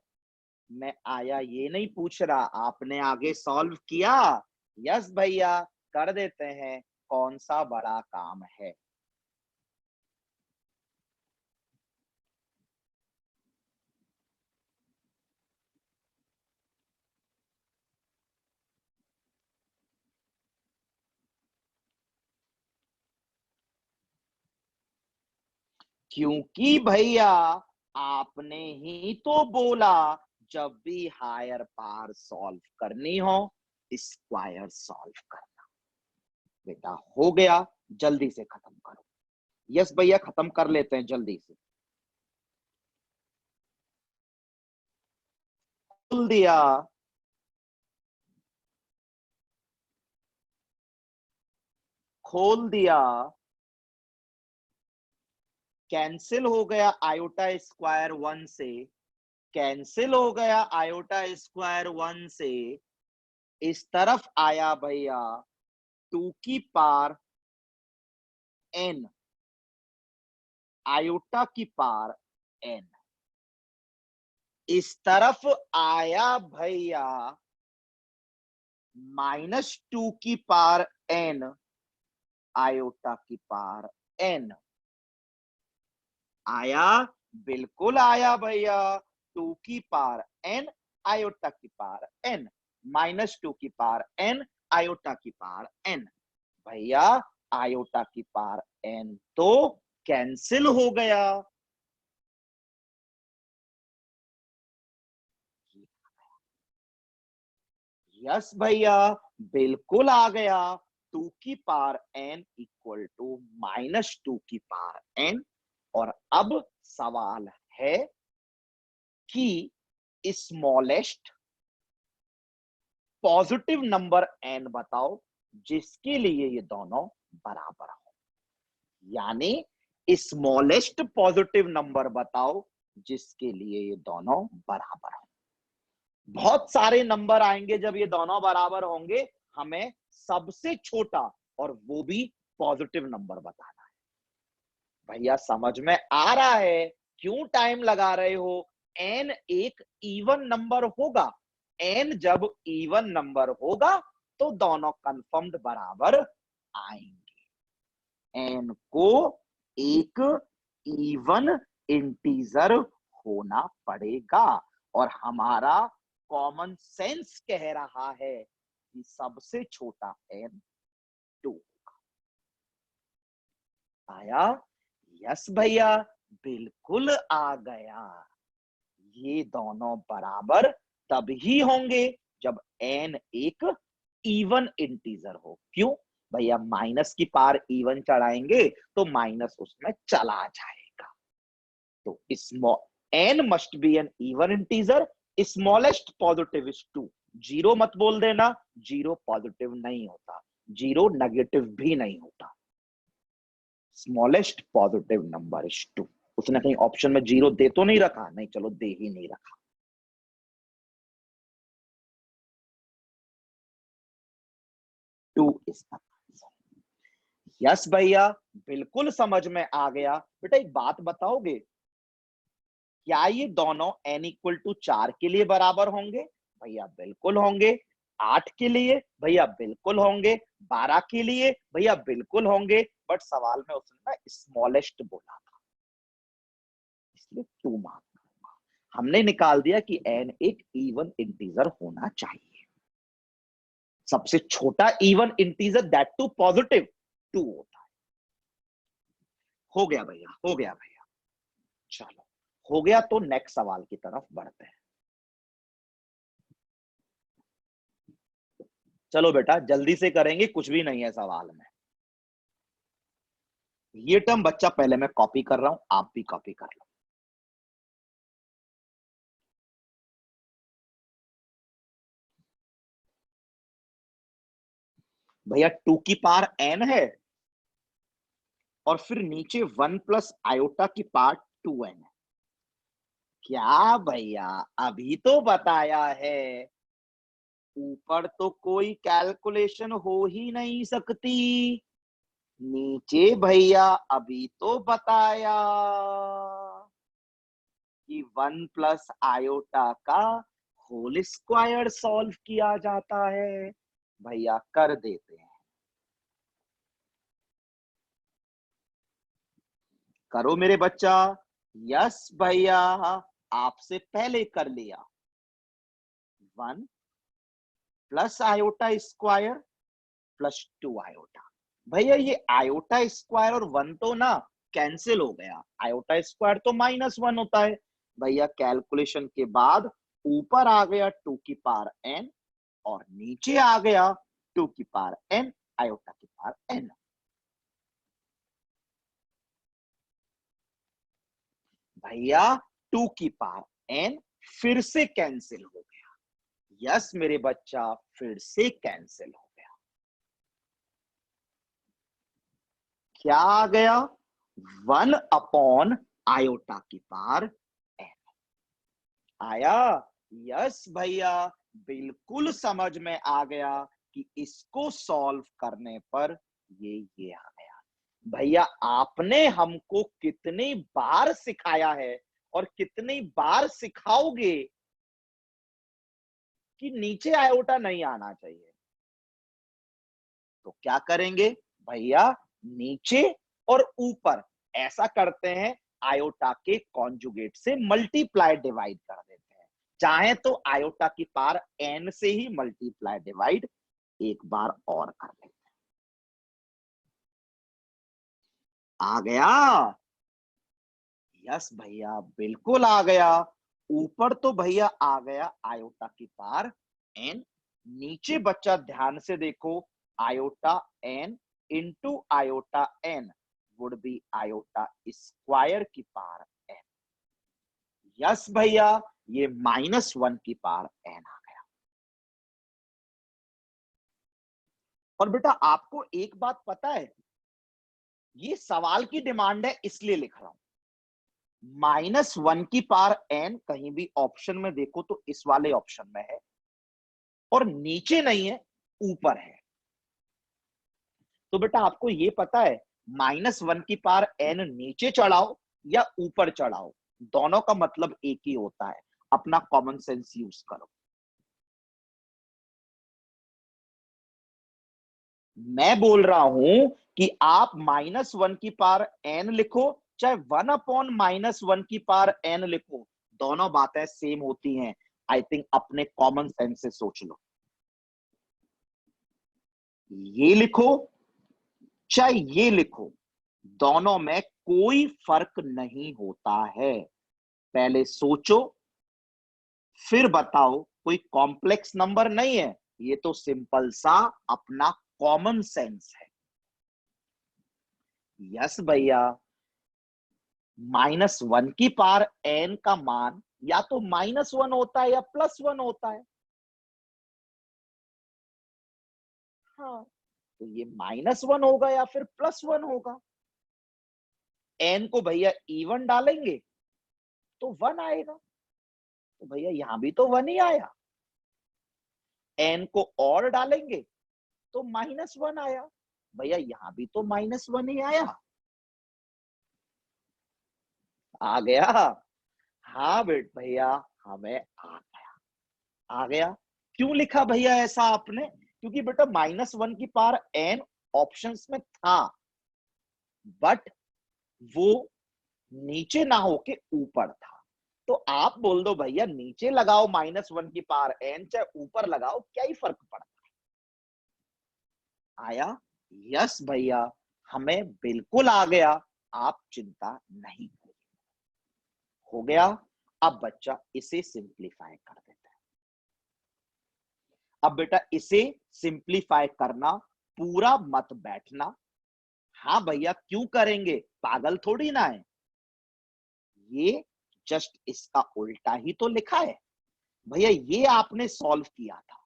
मैं आया ये नहीं पूछ रहा, आपने आगे सॉल्व किया। यस भैया, कर देते हैं। कौन सा बड़ा काम है? क्योंकि भैया आपने ही तो बोला जब भी हायर पावर सॉल्व करनी हो स्क्वायर सॉल्व करना। बेटा हो गया, जल्दी से खत्म करो। यस भैया, खत्म कर लेते हैं जल्दी से। खोल दिया, खोल दिया। कैंसिल हो गया आयोटा स्क्वायर 1 से, कैंसिल हो गया आयोटा स्क्वायर 1 से। इस तरफ आया भैया 2 की पावर n, आयोटा की पावर n। इस तरफ आया भैया -2 की पावर n, आयोटा की पावर n। आया, बिल्कुल आया भैया। 2 की पावर n, आयोटा की पावर n, -2 की पावर n, आयोटा की पावर n। भैया आयोटा की पावर n तो कैंसिल हो गया। यस भैया, बिल्कुल आ गया। 2 की पावर n इक्वल टू -2 की पावर n। और अब सवाल है कि स्मॉलेस्ट पॉजिटिव नंबर n बताओ जिसके लिए ये दोनों बराबर हो। यानी स्मॉलेस्ट पॉजिटिव नंबर बताओ जिसके लिए ये दोनों बराबर हो। बहुत सारे नंबर आएंगे जब ये दोनों बराबर होंगे, हमें सबसे छोटा और वो भी पॉजिटिव नंबर बताना है। भैया समझ में आ रहा है क्यों टाइम लगा रहे हो? एन एक इवन नंबर होगा। एन जब इवन नंबर होगा तो दोनों कंफर्म्ड बराबर आएंगे। एन को एक इवन इंटीजर होना पड़ेगा, और हमारा कॉमन सेंस कह रहा है कि सबसे छोटा एन 2 होगा। आया? यस भैया, बिल्कुल आ गया। ये दोनों बराबर तभी होंगे जब n एक इवन इंटीजर हो। क्यों भैया? माइनस की पावर इवन चढ़ाएंगे तो माइनस उसमें चला जाएगा। तो n must be an even integer. Smallest positive is 2। Zero मत बोल देना, जीरो पॉजिटिव नहीं होता, जीरो नेगेटिव भी नहीं होता। Smallest positive number is 2। उसने कहीं ऑप्शन में जीरो दे तो नहीं रखा? नहीं, चलो दे ही नहीं रखा। Two is the answer. Yes भैया, बिल्कुल समझ में आ गया। बेटा एक बात बताओगे, क्या ये दोनों n इक्वल टू 4 के लिए बराबर होंगे? भैया बिल्कुल होंगे। 8 के लिए? भैया बिल्कुल होंगे। 12 के लिए? भैया बिल्कुल होंगे। बट सवाल में उसने ना स्मॉलेस्ट बोला था, इसलिए 2 मार्क। हमने निकाल दिया कि n एक इवन इंटीजर होना चाहिए। सबसे छोटा even integer, that two positive, 2 होता है। हो गया भैया, हो गया भैया। चलो हो गया, तो नेक्स्ट सवाल की तरफ बढ़ते हैं। चलो बेटा जल्दी से करेंगे, कुछ भी नहीं है सवाल में। ये टर्म बच्चा पहले मैं कॉपी कर रहा हूं, आप भी कॉपी कर लो। भैया 2 की पावर n है और फिर नीचे 1 प्लस आयोटा की पावर 2n है। क्या भैया, अभी तो बताया है, ऊपर तो कोई कैलकुलेशन हो ही नहीं सकती। नीचे भैया अभी तो बताया कि 1 प्लस आयोटा का होल स्क्वायर सॉल्व किया जाता है। भैया कर देते हैं, करो मेरे बच्चा। यस भैया, आपसे पहले कर लिया। 1 plus iota square plus 2 iota. भैया ये आयोटा स्क्वायर और 1 तो ना कैंसिल हो गया, आयोटा स्क्वायर तो -1 होता है। भैया कैलकुलेशन के बाद ऊपर आ गया 2 की पावर n और नीचे आ गया 2 की पावर n आयोटा की पावर n। भैया 2 की पावर n फिर से कैंसिल हो गया। यस मेरे बच्चा, फिर से कैंसिल हो गया। क्या आ गया? 1 अपॉन आयोटा की पावर n आया। यस भैया, बिल्कुल समझ में आ गया कि इसको सॉल्व करने पर ये आ गया। भैया आपने हमको कितनी बार सिखाया है और कितनी बार सिखाओगे कि नीचे आयोटा नहीं आना चाहिए? तो क्या करेंगे भैया, नीचे और ऊपर ऐसा करते हैं, आयोटा के कॉन्जुगेट से मल्टीप्लाई डिवाइड कर देते हैं। चाहे तो आयोटा की पावर n से ही मल्टीप्लाई डिवाइड एक बार और कर लेते हैं। आ गया? यस भैया, बिल्कुल आ गया। ऊपर तो भैया आ गया आयोटा की पावर n, नीचे बच्चा ध्यान से देखो, iota n into iota n would be iota square की पावर n। यस भैया, ये -1 की पावर n आ गया। और बेटा आपको एक बात पता है, ये सवाल की डिमांड है इसलिए लिख रहा हूं। -1 की पावर n कहीं भी ऑप्शन में देखो तो इस वाले ऑप्शन में है, और नीचे नहीं है, ऊपर है। तो बेटा आपको ये पता है, -1 की पावर n नीचे चढ़ाओ या ऊपर चढ़ाओ, दोनों का मतलब एक ही होता है। अपना कॉमन सेंस यूज करो। मैं बोल रहा हूं कि आप -1 की पावर n लिखो, चाहे 1 अपॉन -1 की पावर n लिखो, दोनों बातें सेम होती हैं। आई थिंक अपने कॉमन सेंस से सोच लो। ये लिखो चाहे ये लिखो, दोनों में कोई फर्क नहीं होता है। पहले सोचो फिर बताओ, कोई कॉम्प्लेक्स नंबर नहीं है, ये तो सिंपल सा अपना कॉमन सेंस है। यस भैया, -1 की पावर n का मान या तो -1 होता है या +1 होता है। हाँ, तो ये -1 होगा या फिर +1 होगा। n को भैया इवन डालेंगे तो 1 आएगा, तो भैया यहां भी तो 1 ही आया। n को और डालेंगे तो -1 आया, भैया यहां भी तो -1 ही आया। आ गया। हाँ बेट भैया, हमें आ गया। क्यों लिखा भैया ऐसा आपने? क्योंकि बेटा -1 की पावर n ऑप्शंस में था, बट वो नीचे ना होके ऊपर था। तो आप बोल दो भैया नीचे लगाओ -1 की पावर n, चाहे ऊपर लगाओ, क्या ही फर्क पड़ता है। आया? यस भैया, हमें बिल्कुल आ गया, आप चिंता नहीं करिए। हो गया। अब बच्चा इसे सिंप्लीफाई कर देता है। अब बेटा इसे सिंप्लीफाई करना, पूरा मत बैठना। हाँ भैया क्यों करेंगे, पागल थोड़ी ना है। ये जस्ट इसका उल्टा ही तो लिखा है भैया। ये आपने सॉल्व किया था,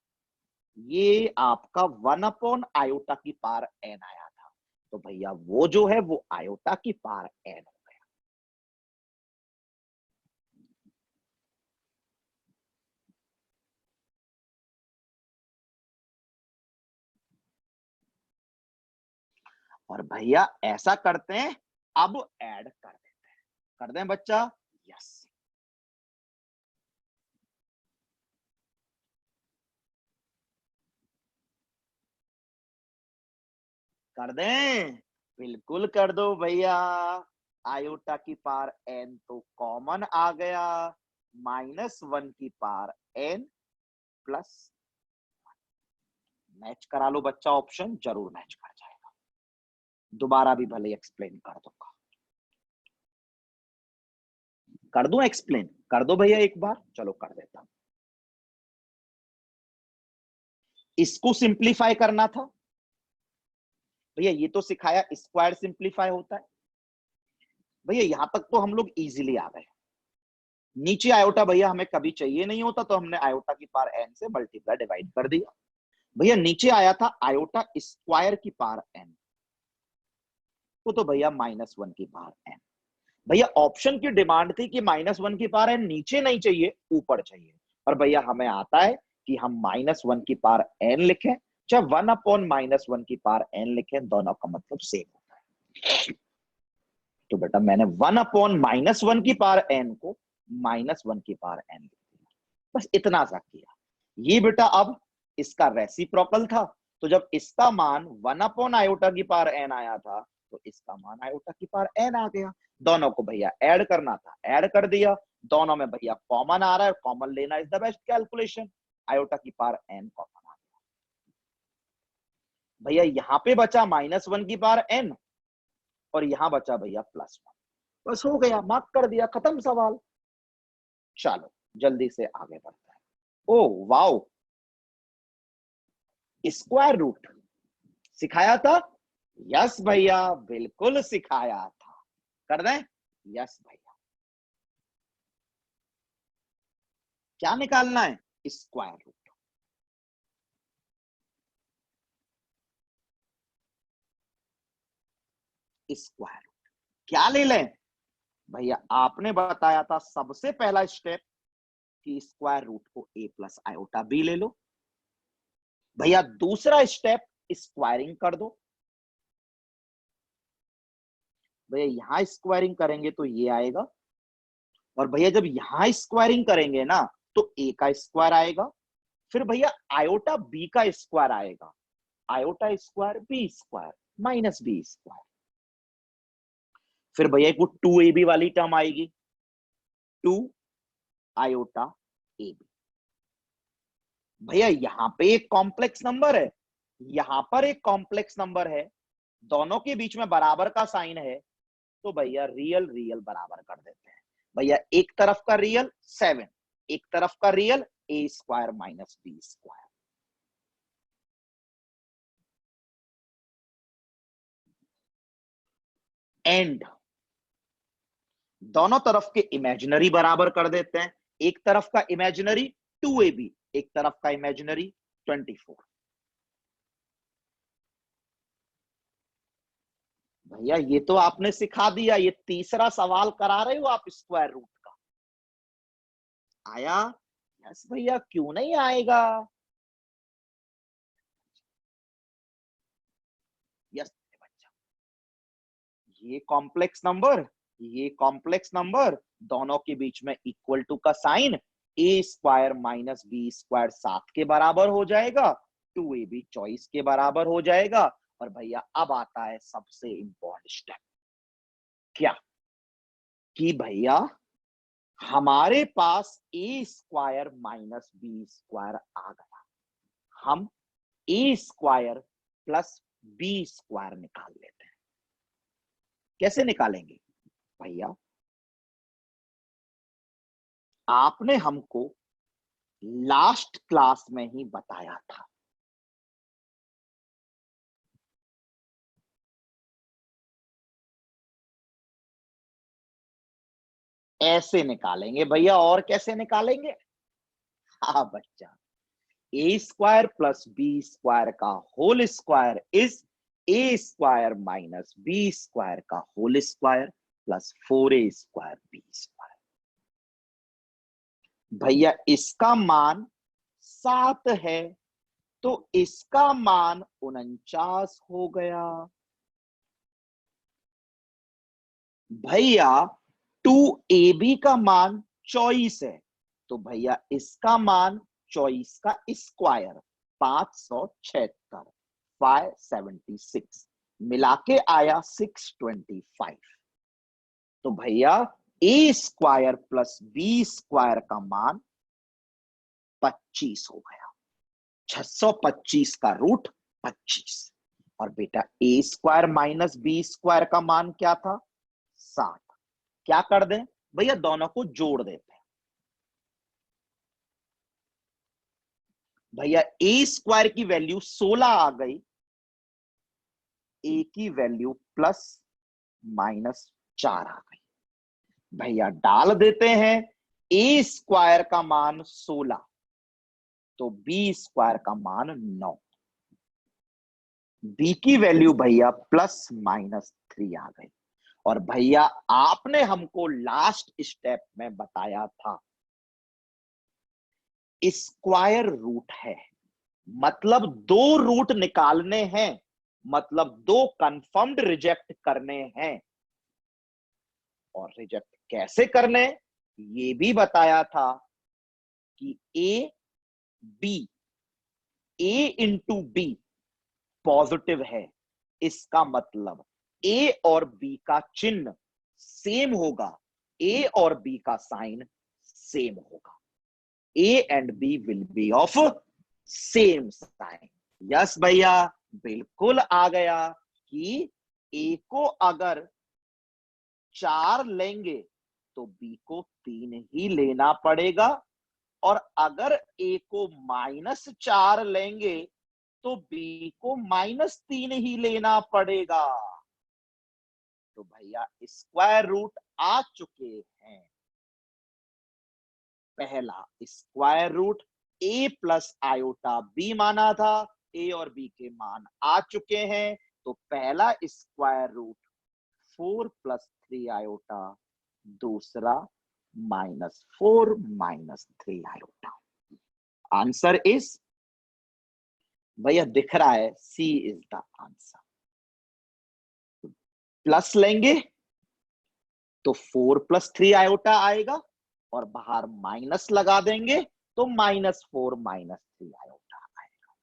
ये आपका 1/आयोटा की पावर n आया था, तो भैया वो जो है वो आयोटा की पावर n हो गया। और भैया ऐसा करते हैं, अब ऐड कर देते हैं। कर दें बच्चा? यस। कर दें? बिल्कुल कर दो भैया। आयोटा की पावर n तो कॉमन आ गया, -1 की पावर n प्लस। मैच करा लो बच्चा, ऑप्शन जरूर मैच कर जाएगा। दोबारा भी भले एक्सप्लेन कर दूंगा। कर दूं एक्सप्लेन? कर दो भैया एक बार, चलो कर देता हूं। इसको सिंप्लीफाई करना था भैया, ये तो सिखाया स्क्वायर सिंप्लीफाई होता है। भैया यहां तक तो हम लोग इजीली आ गए। नीचे आयोटा भैया हमें कभी चाहिए नहीं होता, तो हमने आयोटा की पावर n से मल्टीप्लाई डिवाइड कर दिया। भैया नीचे आया था आयोटा स्क्वायर की पावर n, वो तो भैया -1 की पावर n। भैया ऑप्शन की डिमांड थी कि -1 की पावर n नीचे नहीं चाहिए, ऊपर चाहिए। और भैया हमें आता है कि हम -1 की पावर n लिखें, चाहे 1/-1 की पावर n लिखें, दोनों का मतलब सेम होता है। तो बेटा मैंने 1/-1 की पावर n को -1 की पावर n लिख दिया, बस इतना सा किया। ये बेटा अब इसका रेसिप्रोकल था, तो जब इसका मान 1/आयोटा की पावर n आया था, तो इसका मान आयोटा की पावर n आ गया। दोनों को भैया ऐड करना था, ऐड कर दिया। दोनों में भैया कॉमन आ रहा है, कॉमन लेना is the best calculation. Iota की पावर n कॉमन आ गया। भैया यहां पे बचा -1 की पावर n, और यहां बचा भैया +1। बस हो गया, मार्क कर दिया, खत्म सवाल। चलो जल्दी से आगे बढ़ते हैं। ओ वाओ, स्क्वायर रूट सिखाया था? यस भैया, बिल्कुल सिखाया था। कर दें? यस भैया। क्या निकालना है? Square root. स्क्वायर रूट क्या ले लें? भैया आपने बताया था सबसे पहला स्टेप कि स्क्वायर रूट को a+i ले लो। भैया दूसरा स्टेप स्क्वायरिंग कर दो। भैया यहां स्क्वायरिंग करेंगे तो ये आएगा, और भैया जब यहां स्क्वायरिंग करेंगे ना, तो a का स्क्वायर आएगा, फिर भैया आयोटा b का स्क्वायर आएगा, iota square B square -b²। फिर भैया एक वो 2ab वाली टर्म आएगी, 2 आयोटा ab। भैया यहां पे एक कॉम्प्लेक्स नंबर है, यहां पर एक कॉम्प्लेक्स नंबर है, दोनों के बीच में बराबर का साइन है, तो भैया रियल रियल बराबर कर देते हैं। भैया एक तरफ का रियल 7, एक तरफ का real a square minus B square. And दोनों तरफ के इमेजिनरी बराबर कर देते हैं। एक तरफ का इमेजिनरी 2ab, एक तरफ का इमेजिनरी 24। भैया ये तो आपने सिखा दिया, ये तीसरा सवाल करा रहे हो आप स्क्वायर रूट का। आया? यस भैया, क्यों नहीं आएगा? यस बच्चा, ये कॉम्प्लेक्स नंबर दोनों के बीच में इक्वल टू का साइन ए स्क्वायर माइनस बी स्क्वायर 7 के बराबर हो जाएगा, 2ab चॉइस के बराबर हो जाएगा। और भैया अब आता है सबसे इंपॉर्टेंट स्टेप, क्या कि भैया हमारे पास ए स्क्वायर माइनस बी स्क्वायर आ गया, हम ए स्क्वायर प्लस बी स्क्वायर निकाल लेते हैं। कैसे निकालेंगे भैया? आपने हमको लास्ट क्लास में ही बताया था, ऐसे निकालेंगे भैया। और कैसे निकालेंगे? हाँ बच्चा, A square plus B square का whole square is A square minus B square का whole square plus 4a square B square. भैया इसका मान 7 है, तो इसका मान 49 हो गया। भैया 2ab का मान 24 है, तो भैया इसका मान 24 का स्क्वायर 576, 576 मिला के आया 625। तो भैया ए स्क्वायर प्लस बी स्क्वायर का मान 25 हो गया, 625 का रूट 25। और बेटा ए स्क्वायर माइनस बी स्क्वायर का मान क्या था? 7। क्या कर दें भैया? दोनों को जोड़ देते हैं। भैया ए स्क्वायर की वैल्यू 16 आ गई, ए की वैल्यू प्लस माइनस 4 आ गई। भैया डाल देते हैं, ए स्क्वायर का मान 16, तो बी स्क्वायर का मान 9, बी की वैल्यू भैया प्लस माइनस 3 आ गई। और भैया आपने हमको लास्ट स्टेप में बताया था स्क्वायर रूट है, मतलब 2 रूट निकालने हैं, मतलब 2 कंफर्म्ड रिजेक्ट करने हैं। और रिजेक्ट कैसे करने ये भी बताया था कि ए इंटू बी पॉजिटिव है, इसका मतलब ए और बी का चिन्ह सेम होगा, ए और बी का साइन सेम होगा, a and b will be of same sign. Yes भैया, बिल्कुल आ गया कि ए को अगर 4 लेंगे तो बी को 3 ही लेना पड़ेगा, और अगर ए को -4 लेंगे तो बी को -3 ही लेना पड़ेगा। तो भैया स्क्वायर रूट आ चुके हैं। पहला स्क्वायर रूट ए प्लस आयोटा बी माना था, ए और बी के मान आ चुके हैं, तो पहला स्क्वायर रूट 4 + 3 आयोटा, दूसरा -4 - 3 आयोटा। आंसर इज, भैया दिख रहा है, सी इज द आंसर। प्लस लेंगे तो 4 + 3 आयोटा आएगा, और बाहर माइनस लगा देंगे तो -4 - 3 आयोटा आएगा।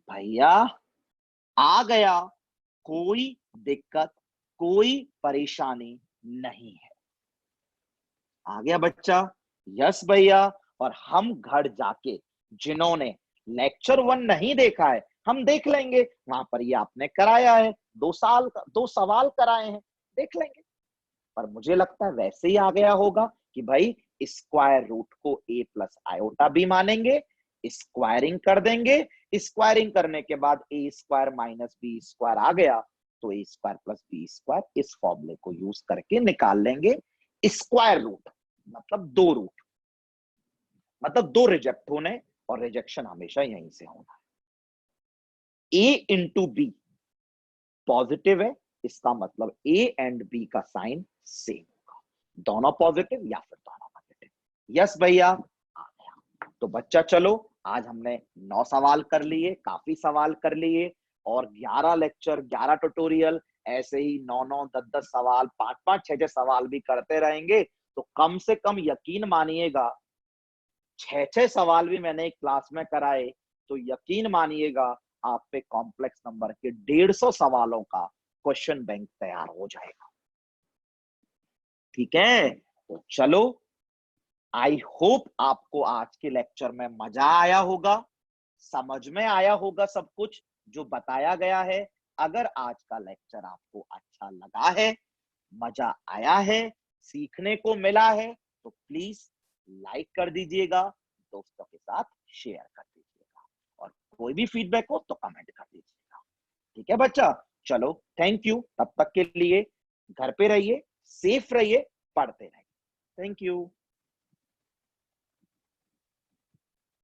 भैया आ गया, कोई दिक्कत कोई परेशानी नहीं है। आ गया बच्चा? यस भैया, और हम घर जाके जिन्होंने लेक्चर 1 नहीं देखा है, हम देख लेंगे, वहां पर ये आपने कराया है, 2 सवाल कराए हैं, देख लेंगे। पर मुझे लगता है वैसे ही आ गया होगा कि भाई स्क्वायर रूट को ए प्लस आयोटा भी मानेंगे, स्क्वायरिंग कर देंगे, स्क्वायरिंग करने के बाद ए स्क्वायर माइनस बी स्क्वायर आ गया, तो ए स्क्वायर प्लस बी स्क्वायर इस फॉर्मूले को यूज करके निकाल लेंगे स्क्वायर रूट, मतलब 2 रूट, मतलब 2 रिजेक्ट होने, और रिजेक्शन हमेशा यहीं से होना है। ए इंटू बी पॉजिटिव है, इसका मतलब ए एंड बी का साइन सेम होगा, दोनों पॉजिटिव या फिर दोनों नेगेटिव। यस भैया, आ गया। तो बच्चा चलो, आज हमने 9 सवाल कर लिए, काफी सवाल कर लिए, और 11 लेक्चर, 11 ट्यूटोरियल, ऐसे ही 9-9, 10-10 सवाल, 5-5, 6-6 सवाल भी करते रहेंगे, तो कम से कम यकीन मानिएगा 6-6 सवाल भी मैंने एक क्लास में कराए, तो यकीन मानिएगा आप पे कॉम्प्लेक्स नंबर के 150 सवालों का क्वेश्चन बैंक तैयार हो जाएगा। ठीक है, तो चलो, आई होप आपको आज के लेक्चर में मजा आया होगा, समझ में आया होगा सब कुछ जो बताया गया है। अगर आज का लेक्चर आपको अच्छा लगा है, मजा आया है, सीखने को मिला है, तो प्लीज लाइक कर दीजिएगा, दोस्तों के साथ शेयर कर दीजिएगा, और कोई भी फीडबैक हो तो कमेंट कर दीजिएगा। ठीक है बच्चा, चलो थैंक यू, तब तक के लिए घर पे रहिए, सेफ रहिए, पढ़ते रहिए। Thank you.